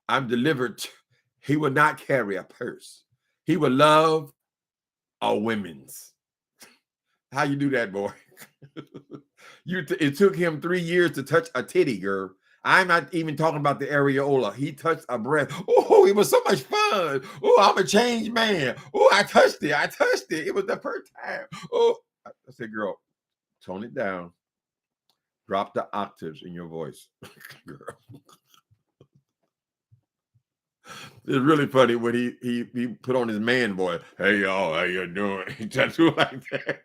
I'm delivered. He will not carry a purse. He will love a women's. How you do that, boy? It took him 3 years to touch a titty, girl. I'm not even talking about the areola. He touched a breast. Oh, it was so much fun. Oh, I'm a changed man. Oh, I touched it. It was the first time. Oh, I said, girl, tone it down. Drop the octaves in your voice, girl. It's really funny when he put on his man voice. Hey, y'all, how you doing? He tattooed like that.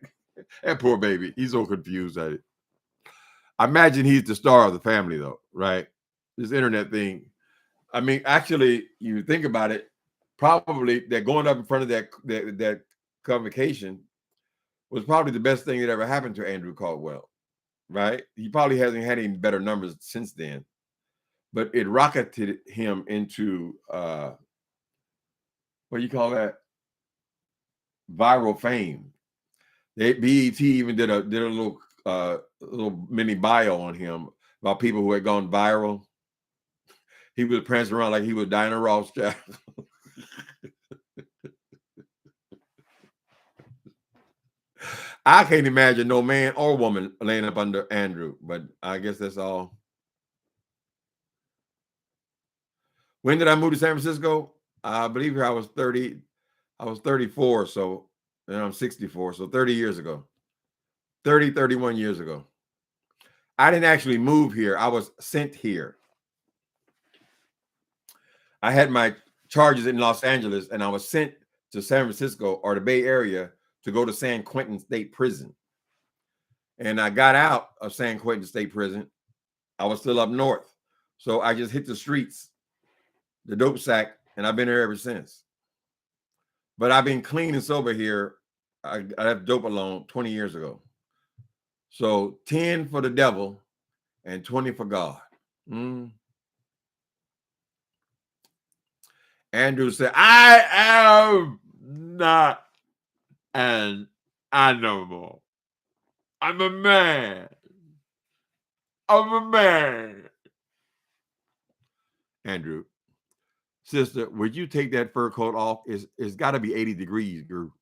That poor baby. He's so confused at it. I imagine he's the star of the family, though, right? This internet thing. I mean, actually, you think about it, probably that going up in front of that convocation was probably the best thing that ever happened to Andrew Caldwell, right? He probably hasn't had any better numbers since then, but it rocketed him into what do you call that? Viral fame. BET even did a little mini bio on him about people who had gone viral. He was prancing around like he was Diana Ross. I can't imagine no man or woman laying up under Andrew, but I guess that's all. When did I move to San Francisco? I believe I was 30. I was 34, so and I'm 64, so 30 years ago. 31 years ago. I didn't actually move here. I was sent here. I had my charges in Los Angeles, and I was sent to San Francisco or the Bay Area to go to San Quentin State Prison. And I got out of San Quentin State Prison. I was still up north. So I just hit the streets, the dope sack, and I've been here ever since. But I've been clean and sober here. I left dope alone 20 years ago. So 10 for the devil and 20 for God. Andrew said, I am not an animal. I'm a man. I'm a man. Andrew, sister, would you take that fur coat off? It's got to be 80 degrees, girl.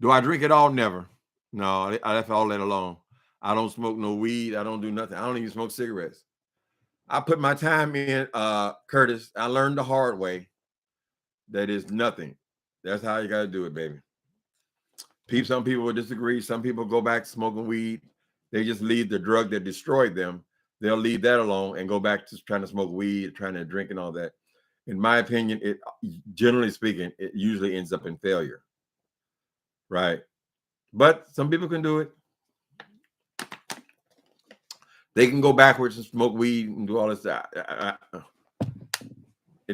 Do I drink it all? Never. No, I left all that alone. I don't smoke no weed. I don't do nothing. I don't even smoke cigarettes. I put my time in, Curtis. I learned the hard way. That is nothing. That's how you got to do it, baby. Some people will disagree. Some people go back smoking weed. They just leave the drug that destroyed them. They'll leave that alone and go back to trying to smoke weed, trying to drink and all that. In my opinion, it generally speaking, it usually ends up in failure. Right. But some people can do it. They can go backwards and smoke weed and do all this. It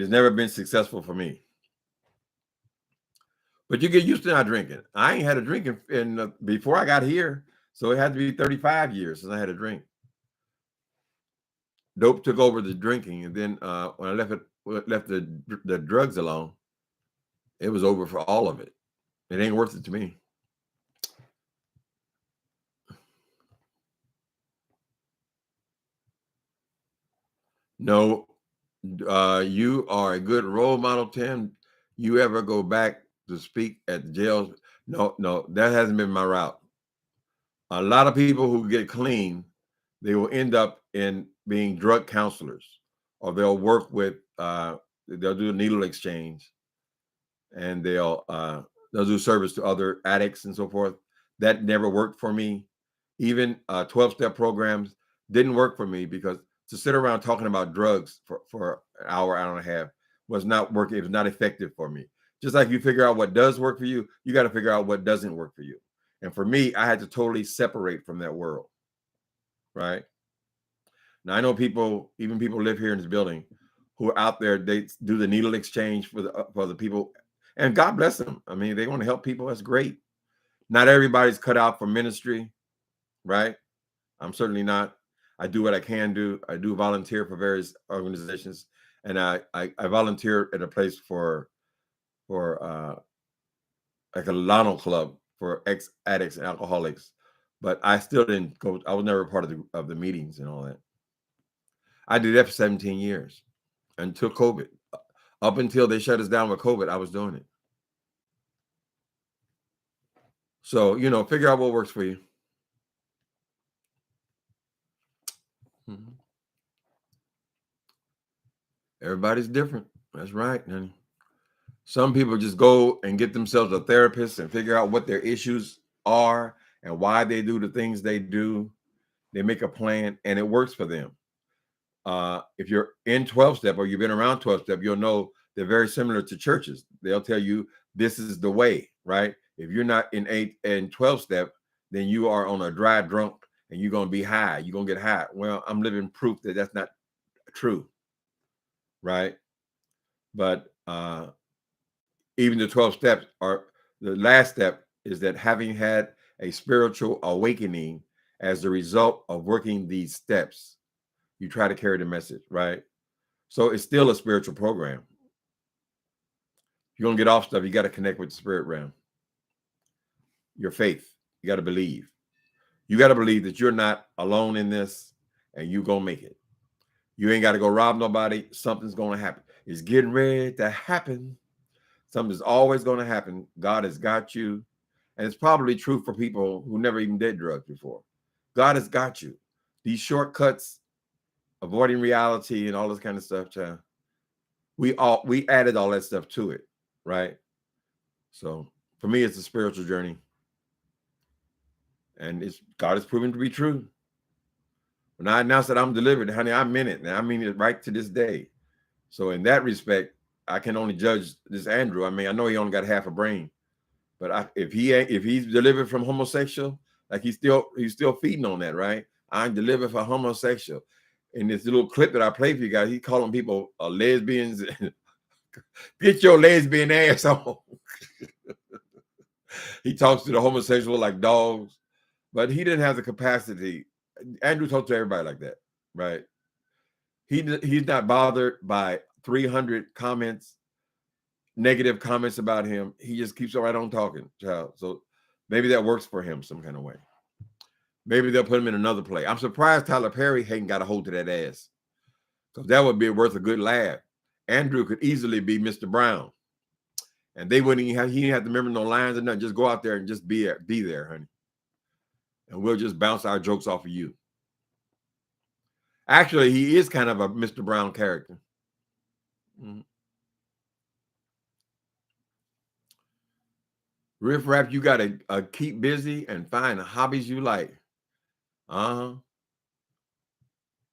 has never been successful for me. But you get used to not drinking. I ain't had a drink in before I got here, so it had to be 35 years since I had a drink. Dope took over the drinking, and then when I left the drugs alone, it was over for all of it. It ain't worth it to me. No, you are a good role model, Tim. you ever go back to speak at the jails? No, that hasn't been my route. A lot of people who get clean, they will end up in being drug counselors, or they'll work with, they'll do a needle exchange, and they'll do service to other addicts and so forth. That never worked for me. Even 12-step programs didn't work for me, because to sit around talking about drugs for an hour and a half was not working. It was not effective for me. Just like you figure out what does work for you, you got to figure out what doesn't work for you. And for me, I had to totally separate from that world. Right now, I know people, even people live here in this building, who are out there. They do the needle exchange for the people, and God bless them. I mean, they want to help people. That's great. Not everybody's cut out for ministry, right? I'm certainly not. I do what I can do. I do volunteer for various organizations, and I volunteer at a place for like a Lano club for ex-addicts and alcoholics, but I still didn't go. I was never part of the meetings and all that. I did that for 17 years until COVID. Up until they shut us down with COVID, I was doing it. So, figure out what works for you. Mm-hmm. Everybody's different. That's right, honey. Some people just go and get themselves a therapist and figure out what their issues are and why they do the things they do. They make a plan and it works for them. If you're in 12-step or you've been around 12-step, you'll know they're very similar to churches. They'll tell you this is the way, right? If you're not in 8 and 12-step, then you are on a dry drunk and you're going to be high. You're going to get high. Well, I'm living proof that that's not true, right? But even the 12 steps are, the last step is that having had a spiritual awakening as a result of working these steps, you try to carry the message, right? So it's still a spiritual program. You're going to get off stuff. You got to connect with the spirit realm. Your faith. You got to believe. You got to believe that you're not alone in this and you're going to make it. You ain't got to go rob nobody. Something's going to happen. It's getting ready to happen. Something's always going to happen. God has got you. And it's probably true for people who never even did drugs before. God has got you. These shortcuts, avoiding reality and all this kind of stuff, child, we added all that stuff to it, right? So for me, it's a spiritual journey. And God has proven to be true. When I announced that I'm delivered, honey, I meant it. And I mean it right to this day. So in that respect, I can only judge this Andrew. I mean, I know he only got half a brain, but if he's delivered from homosexual, like he's still feeding on that, right? I'm delivered from homosexual. In this little clip that I played for you guys, he calling people lesbians. Get your lesbian ass on. He talks to the homosexual like dogs, but he didn't have the capacity. Andrew talked to everybody like that, right? He's not bothered by 300 comments, negative comments about him. He just keeps right on talking, child. So maybe that works for him some kind of way. Maybe they'll put him in another play. I'm surprised Tyler Perry hadn't got a hold of that ass, because that would be worth a good laugh. Andrew could easily be Mr. Brown, and they wouldn't even he didn't have to remember no lines or nothing. Just go out there and just be there, honey, and we'll just bounce our jokes off of you. Actually, he is kind of a Mr. Brown character. Mm-hmm. Riff Raff, you got to keep busy and find hobbies you like. Well,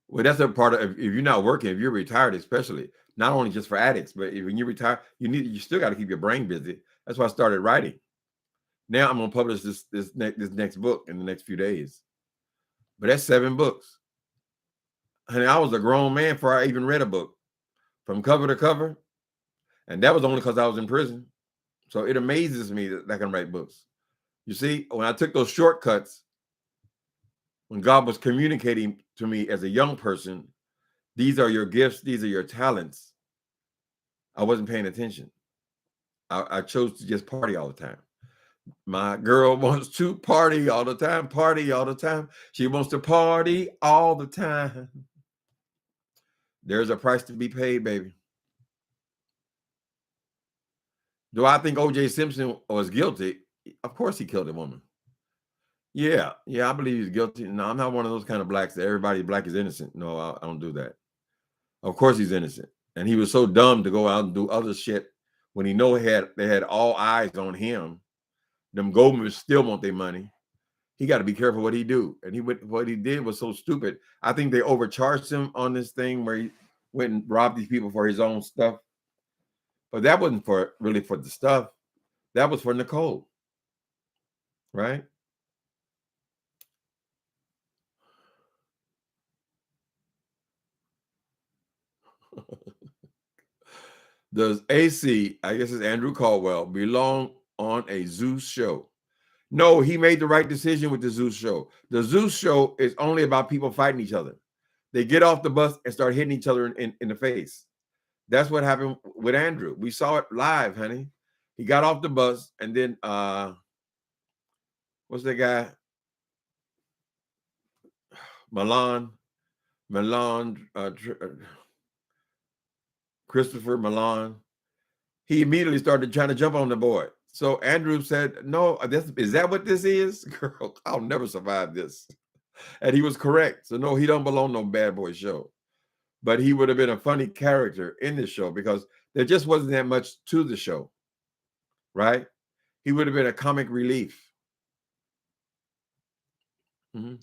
that's a part of, if you're not working, if you're retired, especially, not only just for addicts, but when you retire, you still got to keep your brain busy. That's why I started writing. Now I'm going to publish this next book in the next few days. But that's 7 books. Honey, I was a grown man before I even read a book from cover to cover. And that was only because I was in prison. So it amazes me that I can write books. You see, when I took those shortcuts, when God was communicating to me as a young person, these are your gifts, these are your talents, I wasn't paying attention. I chose to just party all the time. My girl wants to party all the time, party all the time. She wants to party all the time. There's a price to be paid, baby. Do I think O.J. Simpson was guilty? Of course he killed a woman. Yeah, I believe he's guilty. No, I'm not one of those kind of blacks that everybody black is innocent. No, I don't do that. Of course he's innocent. And he was so dumb to go out and do other shit when he know they had all eyes on him. Them Goldmans still want their money. He got to be careful what he do. And what he did was so stupid. I think they overcharged him on this thing where he went and robbed these people for his own stuff. But that wasn't really for the stuff. That was for Nicole. Right? Does AC, I guess it's Andrew Caldwell, belong on a Zeus show? No, he made the right decision with the Zeus show. The Zeus show is only about people fighting each other. They get off the bus and start hitting each other in the face. That's what happened with Andrew. We saw it live, honey. He got off the bus and then what's that guy? Christopher Milan. He immediately started trying to jump on the board. So Andrew said, no, is that what this is? Girl, I'll never survive this. And he was correct. So no, he don't belong no bad boy show. But he would have been a funny character in the show because there just wasn't that much to the show, right? He would have been a comic relief. Mm-hmm.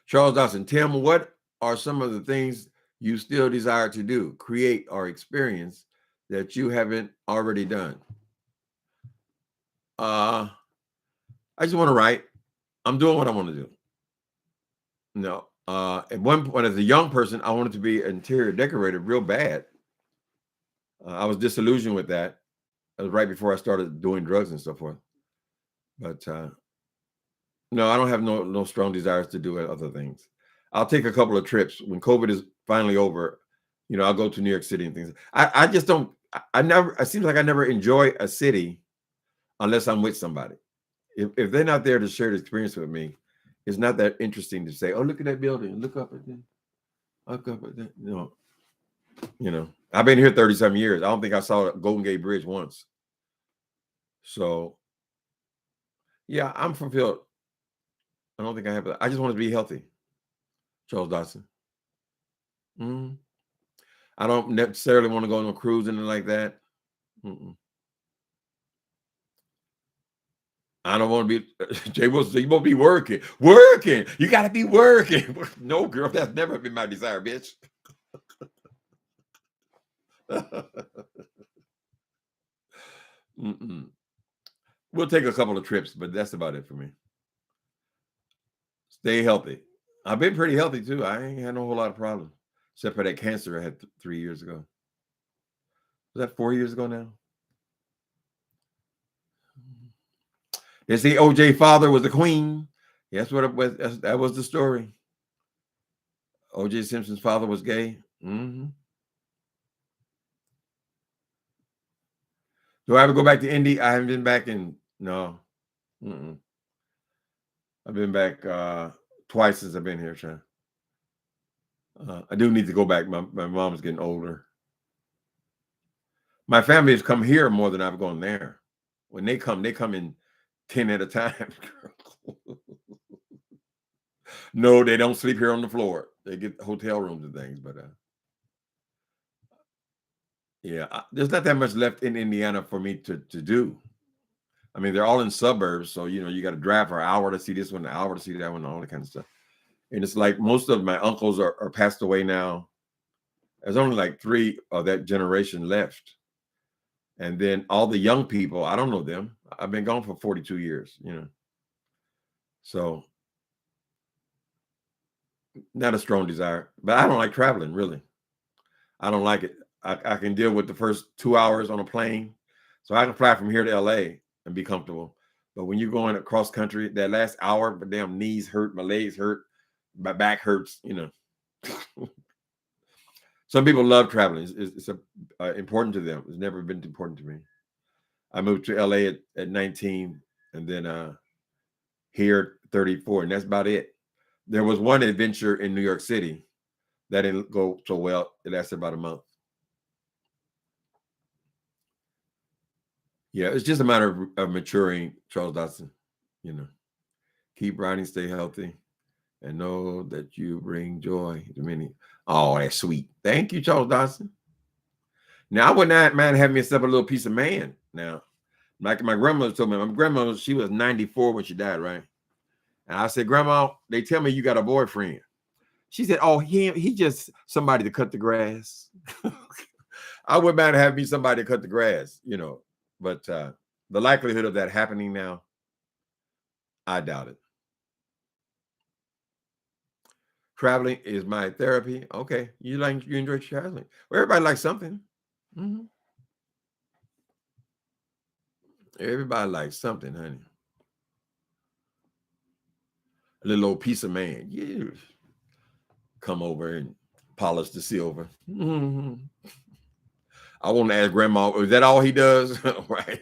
Charles Dawson, Tim, what are some of the things you still desire to do, create, or experience that you haven't already done? I just want to write. I'm doing what I want to do. No. At one point, as a young person, I wanted to be an interior decorator real bad. I was disillusioned with that. It was right before I started doing drugs and so forth. But no, I don't have no strong desires to do other things. I'll take a couple of trips when COVID is finally over. You know, I'll go to New York City and things. I just don't. It seems like I never enjoy a city unless I'm with somebody. If they're not there to share the experience with me, it's not that interesting to say, oh, look at that building. Look up at that. Look up at that. You know, I've been here 30-some years. I don't think I saw Golden Gate Bridge once. So, yeah, I'm fulfilled. I don't think I have that. I just want to be healthy. Charles Dawson. I don't necessarily want to go on a cruise and like that. I don't want to be, Jay Wilson, you won't be working. You got to be working. No, girl, that's never been my desire, bitch. We'll take a couple of trips, but that's about it for me. Stay healthy. I've been pretty healthy too. I ain't had no whole lot of problems, except for that cancer I had 3 years ago. Was that 4 years ago now? They say OJ father was the queen. That's what it was. That was the story. OJ Simpson's father was gay. Do I ever go back to Indy? I haven't been back in, no. I've been back twice since I've been here, Sean. I do need to go back. My mom's getting older. My family has come here more than I've gone there. When they come in 10 at a time. No, they don't sleep here on the floor. They get hotel rooms and things, but yeah, there's not that much left in Indiana for me to do. I mean, they're all in suburbs, so you got to drive for an hour to see this one, an hour to see that one, all that kind of stuff. And it's like most of my uncles are passed away now. There's only like 3 of that generation left. And then all the young people, I don't know them. I've been gone for 42 years, So not a strong desire, but I don't like traveling, really. I don't like it. I can deal with the first 2 hours on a plane. So I can fly from here to LA and be comfortable. But when you're going across country, that last hour, my damn knees hurt, my legs hurt, my back hurts, Some people love traveling. It's important to them. It's never been important to me. I moved to LA at 19 and then here 34, and that's about it. There was one adventure in New York City that didn't go so well. It lasted about a month. Yeah, it's just a matter of maturing, Charles Dodson. You know, keep riding, stay healthy, and know that you bring joy to many. Oh, that's sweet. Thank you, Charles Dodson. Now, I would not mind having myself a little piece of man. Now, like my grandmother told me, my grandmother, she was 94 when she died, right? And I said, Grandma, they tell me you got a boyfriend. She said, oh, he just somebody to cut the grass. I would mind having me somebody to cut the grass, you know. But the likelihood of that happening now, I doubt it. Traveling is my therapy. Okay, you enjoy traveling. Well, everybody likes something. Mm-hmm. Everybody likes something, honey. A little old piece of man. You come over and polish the silver. Mm-hmm. I want to ask Grandma, is that all he does? Right.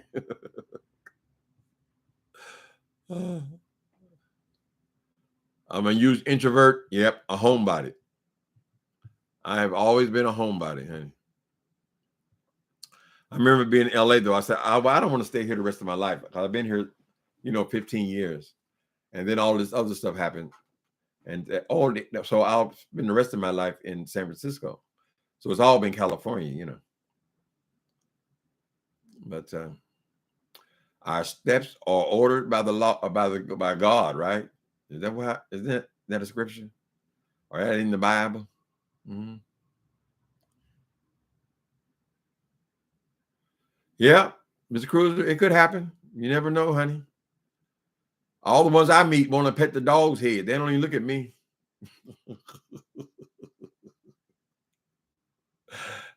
I'm a huge introvert. Yep, a homebody. I have always been a homebody, honey. I remember being in LA though. I said, I don't want to stay here the rest of my life. I've been here, 15 years. And then all this other stuff happened. And so I'll spend the rest of my life in San Francisco. So it's all been California, But our steps are ordered by the law, by God, right? Isn't that a scripture? Or that in the Bible? Mm-hmm. Yeah, Mr. Cruiser, it could happen. You never know, honey. All the ones I meet want to pet the dog's head. They don't even look at me.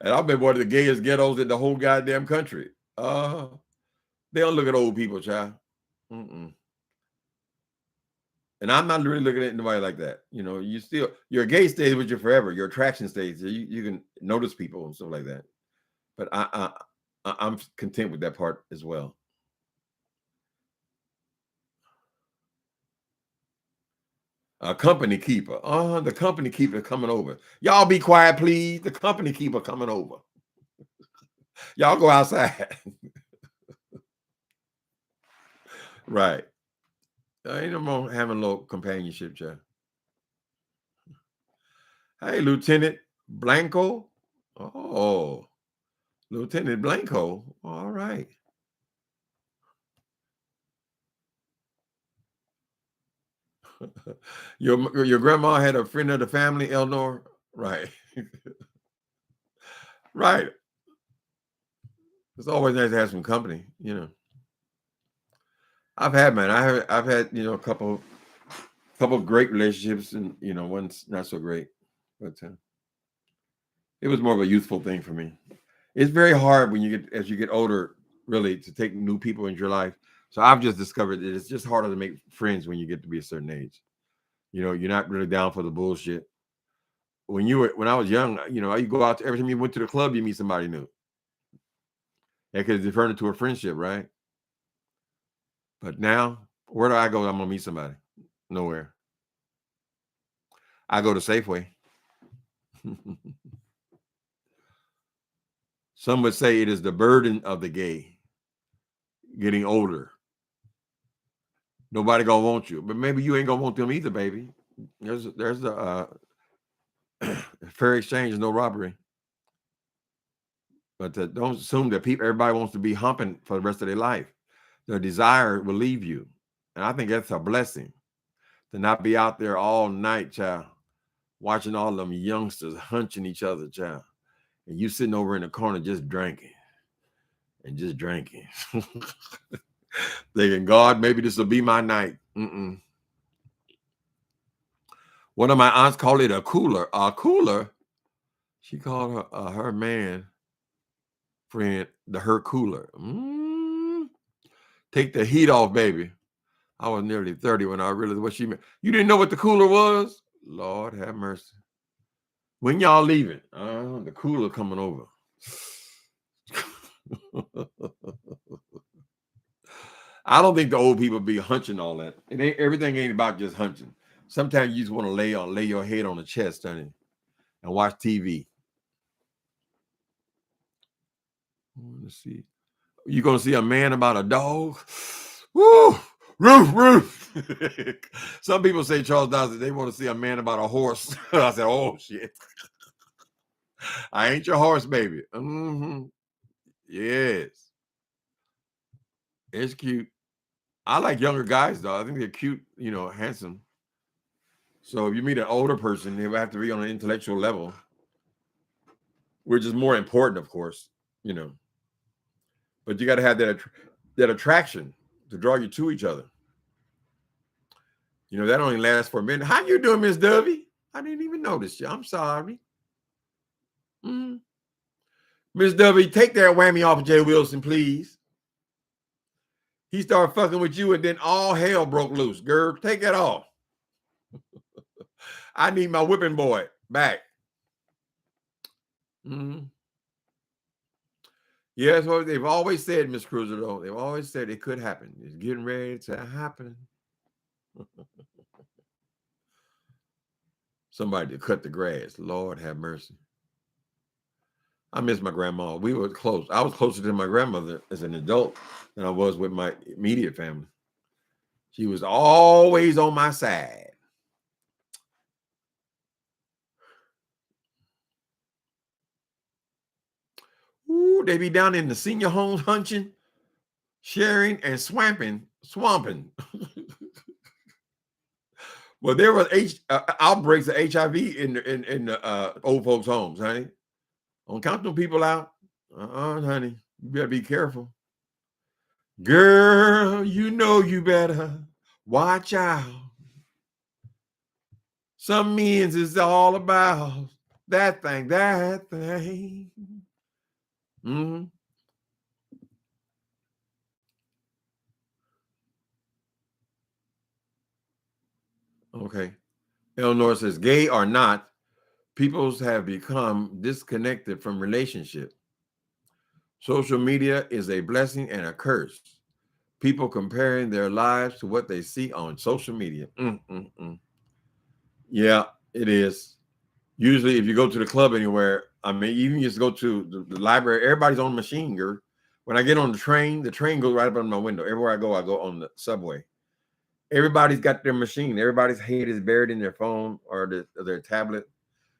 And I've been one of the gayest ghettos in the whole goddamn country. They don't look at old people, child. Mm-mm. And I'm not really looking at nobody like that. Your gay stays with you forever. Your attraction stays. You can notice people and stuff like that. But I'm content with that part as well. A company keeper. The company keeper coming over. Y'all be quiet, please. The company keeper coming over. Y'all go outside. Right. Ain't no more having a little companionship, child. Hey, Lieutenant Blanco. Oh, Lieutenant Blanco. All right. Your grandma had a friend of the family, Eleanor. Right. Right. It's always nice to have some company, I've had a couple great relationships, and one's not so great, but it was more of a youthful thing for me. It's very hard as you get older, really, to take new people into your life. So I've just discovered that it's just harder to make friends when you get to be a certain age. You're not really down for the bullshit. When I was young, you go out every time you went to the club, you meet somebody new. Yeah, because it turned into a friendship, right? But now, where do I go? I'm gonna meet somebody. Nowhere. I go to Safeway. Some would say it is the burden of the gay getting older. Nobody gonna want you, but maybe you ain't gonna want them either, baby. There's the fair exchange, no robbery. But don't assume that everybody wants to be humping for the rest of their life. Their desire will leave you, and I think that's a blessing to not be out there all night, child, watching all them youngsters hunching each other, child, and you sitting over in the corner just drinking. Thinking, God, maybe this will be my night. Mm-mm. One of my aunts called it a cooler. A cooler? She called her man friend her cooler. Take the heat off, baby. I was nearly 30 when I realized what she meant. You didn't know what the cooler was? Lord have mercy. When y'all leaving? The cooler coming over. I don't think the old people be hunching all that. Everything ain't about just hunching. Sometimes you just want to lay your head on the chest, honey, and watch TV. Let's see. You gonna see a man about a dog? Woo! Roof, roof. Some people say, Charles Dawson, they want to see a man about a horse. I said, oh shit. I ain't your horse, baby. Mm-hmm. Yes. It's cute. I like younger guys though. I think they're cute, you know, handsome. So if you meet an older person, they would have to be on an intellectual level, which is more important, of course, you know. But you got to have that attraction to draw you to each other. You know, that only lasts for a minute. How you doing, Miss Dovey? I didn't even notice you. I'm sorry. Miss Dovey, take that whammy off of Jay Wilson, please. He started fucking with you, and then all hell broke loose. Girl, take that off. I need my whipping boy back. Yeah, that's what they've always said, Miss Cruiser, though. They've always said it could happen. It's getting ready to happen. Somebody to cut the grass. Lord have mercy. I miss my grandma. We were close. I was closer to my grandmother as an adult than I was with my immediate family. She was always on my side. Ooh, they be down in the senior homes hunching, sharing, and swamping. Well, there was outbreaks of HIV in the old folks' homes, honey. Don't count them people out. Honey. You better be careful. Girl, you know you better watch out. Some men's is all about that thing. Okay. Eleanor says, gay or not, peoples have become disconnected from relationship. Social media is a blessing and a curse. People comparing their lives to what they see on social media. Yeah, it is. Usually, if you go to the club anywhere, I mean, even just go to the library, everybody's on the machine, girl. When I get on the train goes right up on my window. Everywhere I go on the subway. Everybody's got their machine. Everybody's head is buried in their phone or their tablet.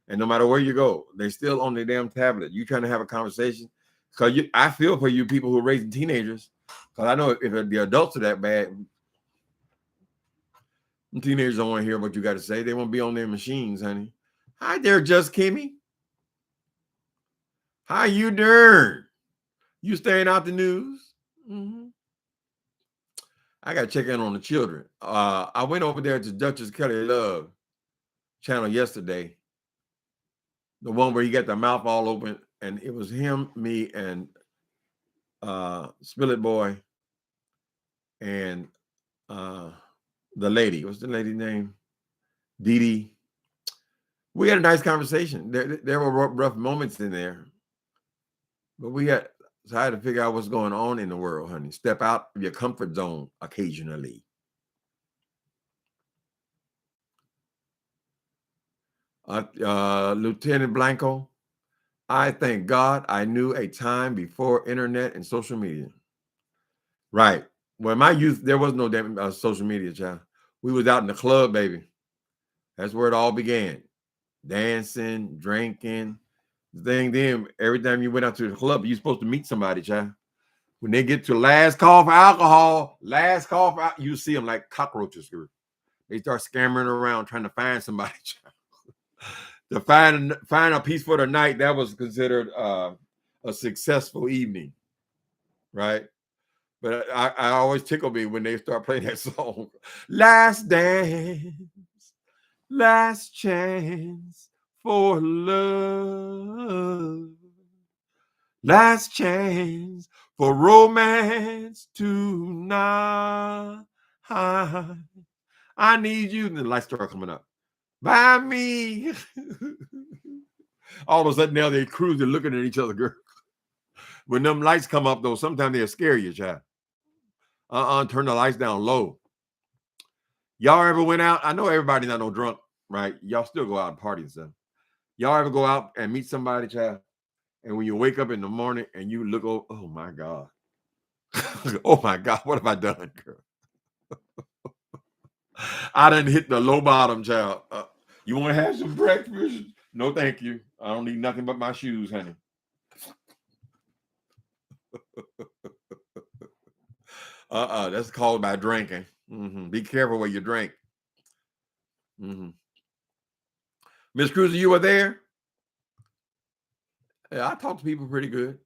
And no matter where you go, they're still on their damn tablet. You trying to have a conversation? Because I feel for you people who are raising teenagers. Because I know if the adults are that bad, teenagers don't want to hear what you got to say. They won't be on their machines, honey. Hi there, Just Kimmy. How you doing? You staying out the news? I got to check in on the children. I went over there to Duchess Kelly Love channel yesterday. The one where he got the mouth all open, and it was him, me, and Spillet Boy, and the lady. What's the lady's name? Dee Dee. We had a nice conversation. There were rough moments in there, but we had to figure out what's going on in the world, honey. Step out of your comfort zone occasionally. Lieutenant Blanco, I thank God I knew a time before internet and social media. Right. Well, my youth, there was no damn social media, child. We was out in the club, baby. That's where it all began. Dancing, drinking. Then every time you went out to the club, you're supposed to meet somebody, child. When they get to last call for alcohol, you see them like cockroaches. They start scammering around trying to find somebody, child. To find a piece for the night, that was considered a successful evening, right? But I always tickle me when they start playing that song. Last dance, last chance for love. Last chance for romance tonight. I need you. And the lights start coming up. By me. All of a sudden now they're cruising, looking at each other, girl. When them lights come up, though, sometimes they'll scare you, child. Turn the lights down low. Y'all ever went out? I know everybody's not no drunk, right? Y'all still go out and party and stuff. Y'all ever go out and meet somebody, child? And when you wake up in the morning and you look over, oh my God. Oh my God, what have I done, girl? I didn't hit the low bottom, child. You want to have some breakfast? No, thank you. I don't need nothing but my shoes, honey. That's called by drinking. Be careful where you drink. Miss Cruiser, you were there? Yeah, I talked to people pretty good.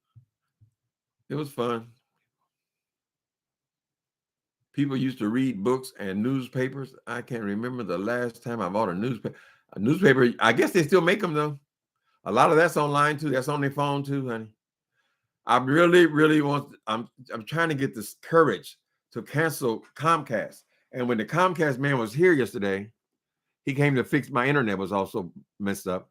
It was fun. People used to read books and newspapers. I can't remember the last time I bought a newspaper. A newspaper, I guess they still make them though. A lot of that's online too. That's on their phone too, honey. I really, really I'm trying to get this courage to cancel Comcast. And when the Comcast man was here yesterday, he came to fix my internet was also messed up.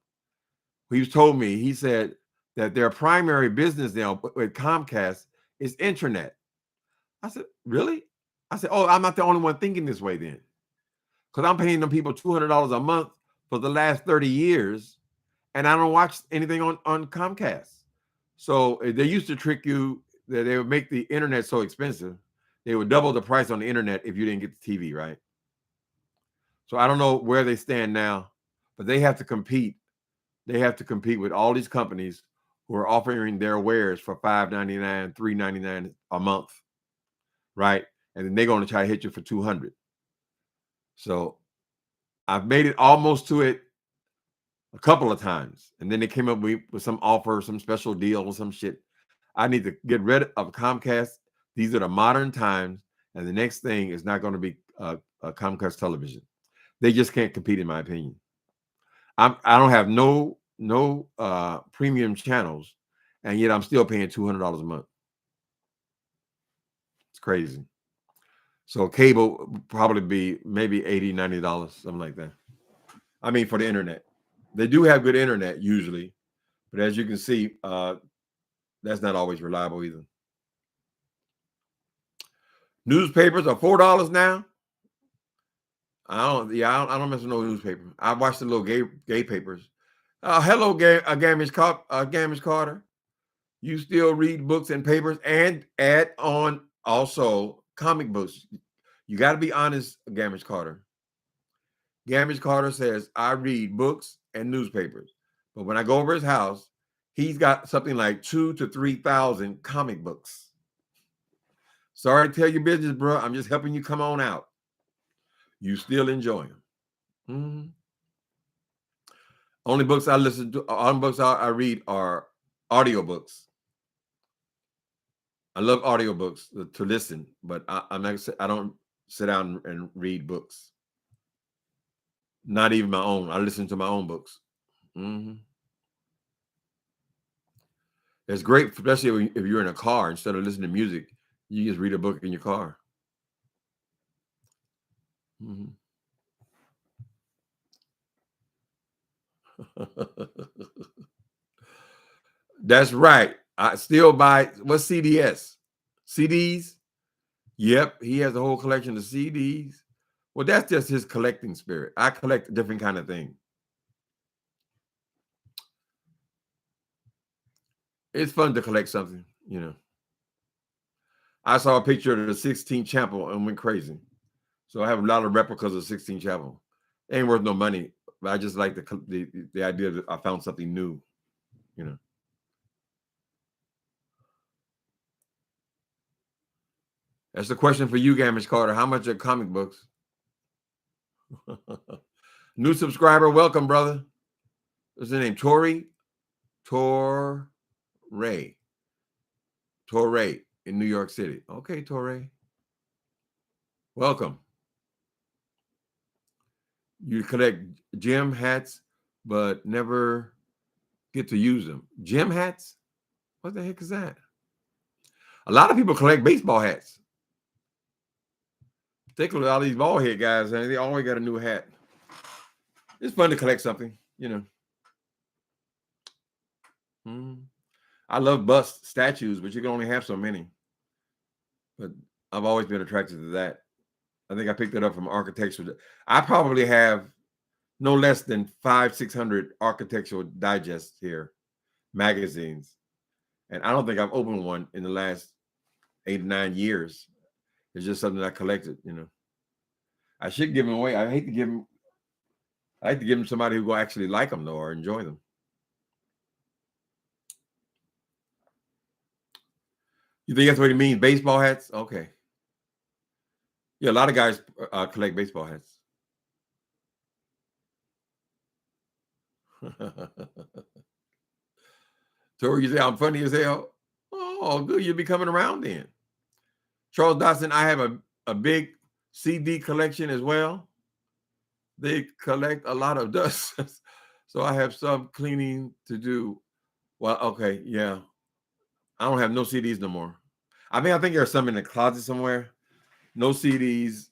He told me, he said that their primary business now with Comcast is internet. I said, really? I said, oh, I'm not the only one thinking this way then. Because I'm paying them people $200 a month for the last 30 years, and I don't watch anything on Comcast. So they used to trick you that they would make the internet so expensive. They would double the price on the internet if you didn't get the TV, right? So I don't know where they stand now, but they have to compete. They have to compete with all these companies who are offering their wares for $5.99, $3.99 a month, right? And then they're going to try to hit you for $200. So I've made it almost to it a couple of times, and then they came up with some offer, some special deal, or some shit. I need to get rid of Comcast. These are the modern times, and the next thing is not going to be a Comcast television. They just can't compete, in my opinion. I don't have no premium channels, and yet I'm still paying $200 a month. It's crazy. So cable would probably be maybe $80, $90, something like that. I mean, for the internet. They do have good internet usually, but as you can see, that's not always reliable either. Newspapers are $4 now. I don't mess with no newspaper. I watch the little gay papers. Hello, Gamish Carter. You still read books and papers and add on also comic books. You got to be honest, Gamish Carter. Gamish Carter says, I read books and newspapers. But when I go over his house, he's got something like 2,000 to 3,000 comic books. Sorry to tell your business, bro. I'm just helping you come on out. You still enjoy them. Only books I listen to, only books I read are audiobooks. I love audiobooks to listen, but I don't sit down and read books. Not even my own. I listen to my own books. It's great, especially if you're in a car. Instead of listening to music, you just read a book in your car. That's right. I still buy, what's CDS? CDs? Yep, he has a whole collection of CDs. Well, that's just his collecting spirit. I collect a different kind of thing. It's fun to collect something, you know. I saw a picture of the 16th Chapel and went crazy. So I have a lot of replicas of 16th Chapel. It ain't worth no money, but I just like the idea that I found something new, you know. That's the question for you, Gamish Carter. How much are comic books? New subscriber, welcome, brother. What's his name? Torrey in New York City. Okay, Torrey. Welcome. You collect gym hats, but never get to use them. Gym hats? What the heck is that? A lot of people collect baseball hats. Particularly all these ball head guys, they always got a new hat. It's fun to collect something, you know. I love bust statues, but you can only have so many. But I've always been attracted to that. I think I picked it up from Architectural. I probably have no less than 500-600 Architectural Digests here, magazines. And I don't think I've opened one in the last 8 or 9 years. It's just something I collected, I should give them away. I hate to give them. I like to give them somebody who will actually like them though, or enjoy them. You think that's what he means? Baseball hats? Okay. Yeah, a lot of guys collect baseball hats. Tori, you say I'm funny as hell. Oh, good. You'll be coming around then. Charles Dodson, I have a big CD collection as well. They collect a lot of dust. So I have some cleaning to do. Well, okay, yeah. I don't have no CDs no more. I think there's some in the closet somewhere. No CDs.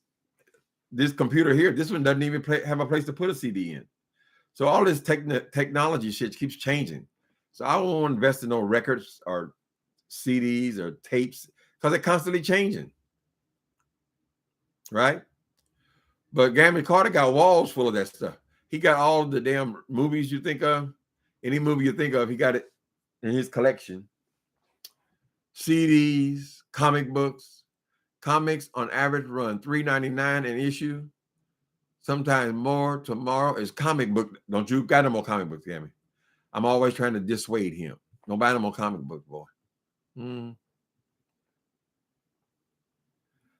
This computer here, this one doesn't even have a place to put a CD in. So all this technology shit keeps changing. So I won't invest in no records or CDs or tapes because they're constantly changing. Right? But Gammy Carter got walls full of that stuff. He got all the damn movies you think of. Any movie you think of, he got it in his collection. CDs, comic books. Comics on average run $3.99 an issue. Sometimes more. Tomorrow is comic book. Don't you got no more comic books, Gammy? I'm always trying to dissuade him. Don't buy no more comic book, boy.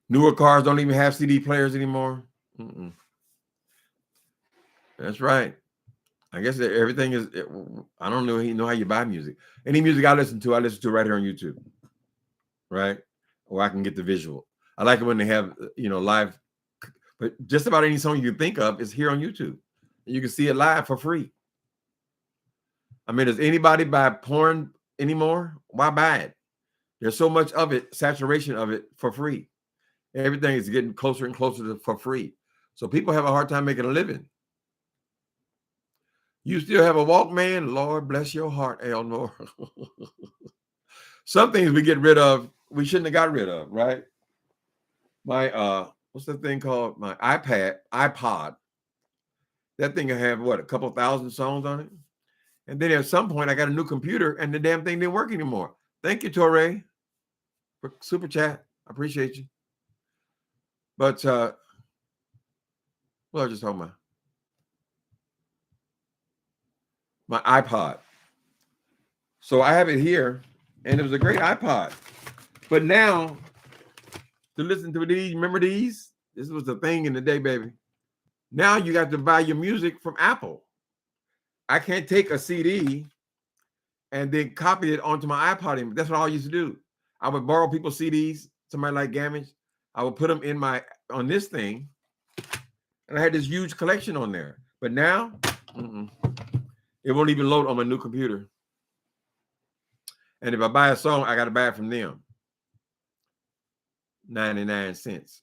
Newer cars don't even have CD players anymore. That's right. I guess everything is. I don't know how you buy music. Any music I listen to right here on YouTube, right? Or I can get the visual. I like it when they have live. But just about any song you can think of is here on YouTube. You can see it live for free. Does anybody buy porn anymore? Why buy it? There's so much of it, saturation of it for free. Everything is getting closer and closer for free. So people have a hard time making a living. You still have a Walkman? Lord bless your heart, Eleanor. Some things we get rid of, we shouldn't have got rid of, right? My what's the thing called? My iPod. That thing I have a couple thousand songs on it. And then at some point I got a new computer and the damn thing didn't work anymore. Thank you, Torre, for super chat. I appreciate you. But what was I just talking about? My iPod. So I have it here, and it was a great iPod. But now, to listen to these, remember these? This was the thing in the day, baby. Now you got to buy your music from Apple. I can't take a CD and then copy it onto my iPod. That's what I used to do. I would borrow people's CDs, somebody like Gamage. I would put them on this thing, and I had this huge collection on there. But now, it won't even load on my new computer. And if I buy a song, I got to buy it from them. 99 cents.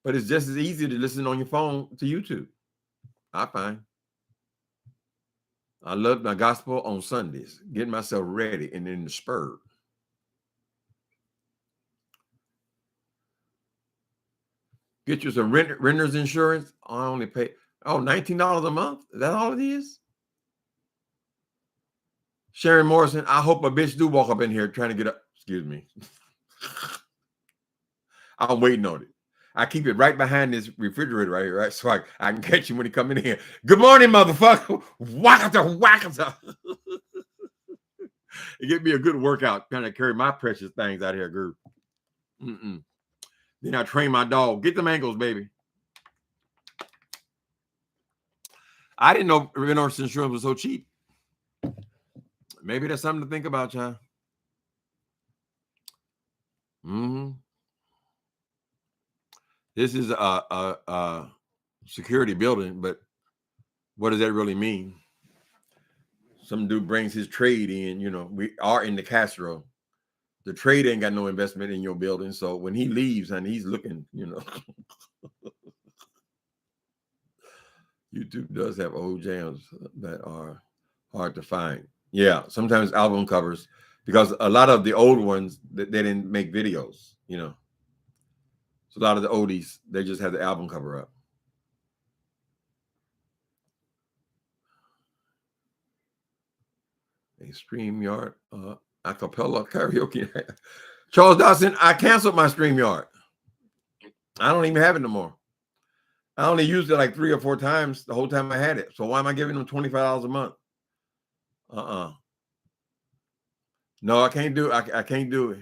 But it's just as easy to listen on your phone to YouTube. I find. I love my gospel on Sundays, getting myself ready and in the spur. Get you some renter's insurance. I only pay $19 a month. Is that all it is? Sharon Morrison, I hope a bitch do walk up in here trying to get up. Excuse me. I'm waiting on it. I keep it right behind this refrigerator right here, right? So I can catch him when he come in here. Good morning, motherfucker. Whackata. It give me a good workout trying to carry my precious things out here, group. Then I train my dog. Get them ankles, baby. I didn't know renter's insurance was so cheap. Maybe that's something to think about, y'all. This is a security building, but what does that really mean? Some dude brings his trade in, we are in the Castro. The trade ain't got no investment in your building. So when he leaves and he's looking, YouTube does have old jams that are hard to find. Yeah, sometimes album covers, because a lot of the old ones, they didn't make videos, So a lot of the oldies, they just have the album cover up. A StreamYard acapella karaoke. Charles Dawson, I canceled my StreamYard. I don't even have it no more. I only used it like 3 or 4 times the whole time I had it. So why am I giving them $25 a month? No, I can't do it. I can't do it.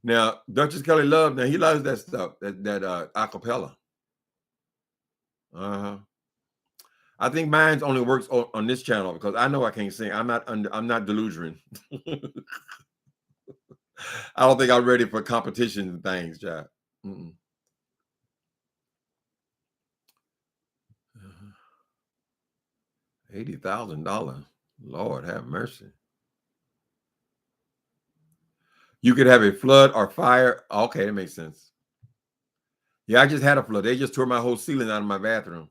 Now, Duchess Kelly Love, now he loves that stuff, that acapella. I think mine only works on this channel because I know I can't sing. I'm not delusional. I don't think I'm ready for competition and things, Jack. $80,000. Lord have mercy. You could have a flood or fire. Okay, that makes sense. Yeah, I just had a flood. They just tore my whole ceiling out of my bathroom.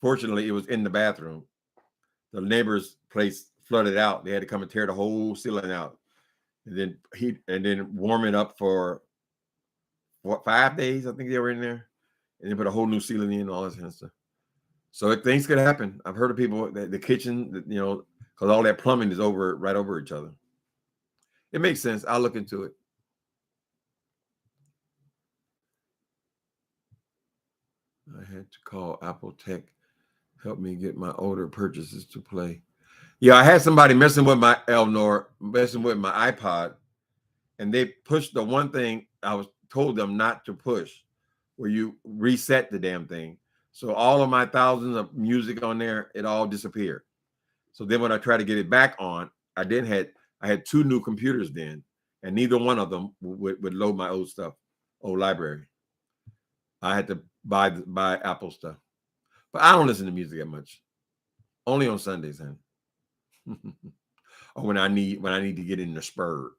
Fortunately, it was in the bathroom. The neighbor's place flooded out. They had to come and tear the whole ceiling out, and then warm it up for 5 days. I think they were in there, and then put a whole new ceiling in, all that kind of stuff. So things could happen. I've heard of people that the kitchen, you know, because all that plumbing is right over each other. It makes sense. I'll look into it. I had to call Apple Tech, help me get my older purchases to play. Yeah, I had somebody messing with my iPod, and they pushed the one thing I was told them not to push, where you reset the damn thing. So all of my thousands of music on there, it all disappeared. So then when I tried to get it back on, I had 2 new computers then, and neither one of them would load my old stuff, old library. I had to buy Apple stuff. But I don't listen to music that much. Only on Sundays, honey. Or when I need to get in the spur.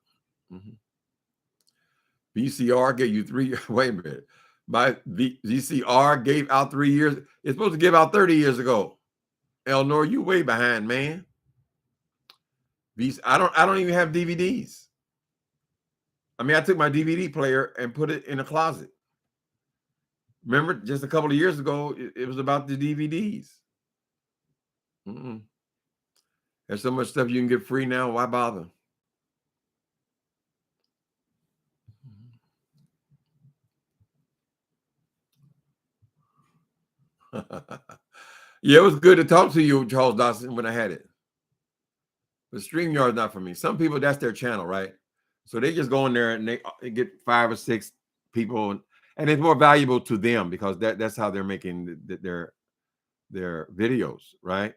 VCR gave you 3. Wait a minute. My VCR gave out 3 years. It's supposed to give out 30 years ago. Elnor, you way behind, man. I don't even have DVDs. I mean, I took my DVD player and put it in a closet. Remember, just a couple of years ago, it was about the DVDs. There's so much stuff you can get free now. Why bother? Yeah, it was good to talk to you, Charles Dawson, when I had it. But StreamYard is not for me. Some people, that's their channel, right? So they just go in there and they get 5 or 6 people, and it's more valuable to them because that's how they're making their videos, right?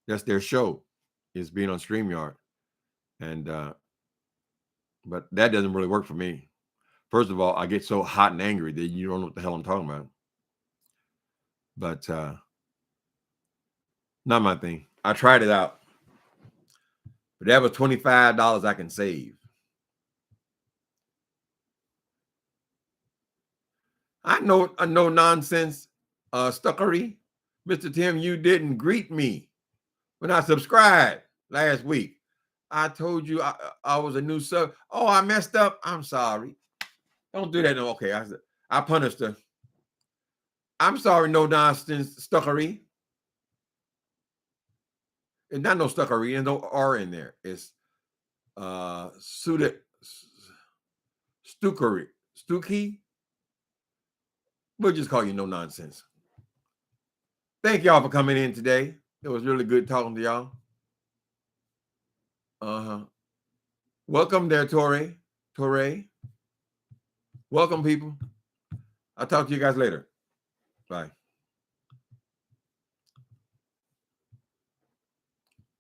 That's their show, is being on StreamYard. And but that doesn't really work for me. First of all, I get so hot and angry that you don't know what the hell I'm talking about. But not my thing. I tried it out. But that was $25 I can save. I know nonsense, Stuckery. Mr. Tim, you didn't greet me when I subscribed last week. I told you I was a new sub. Oh, I messed up. I'm sorry. Don't do that. No, okay. I punished her. I'm sorry, no nonsense, Stuckery. It's not no Stuckery. There's no R in there. It's Stuckery. Stucky. We'll just call you no nonsense. Thank y'all for coming in today. It was really good talking to y'all. Welcome there, Torre. Welcome, people. I'll talk to you guys later. Bye.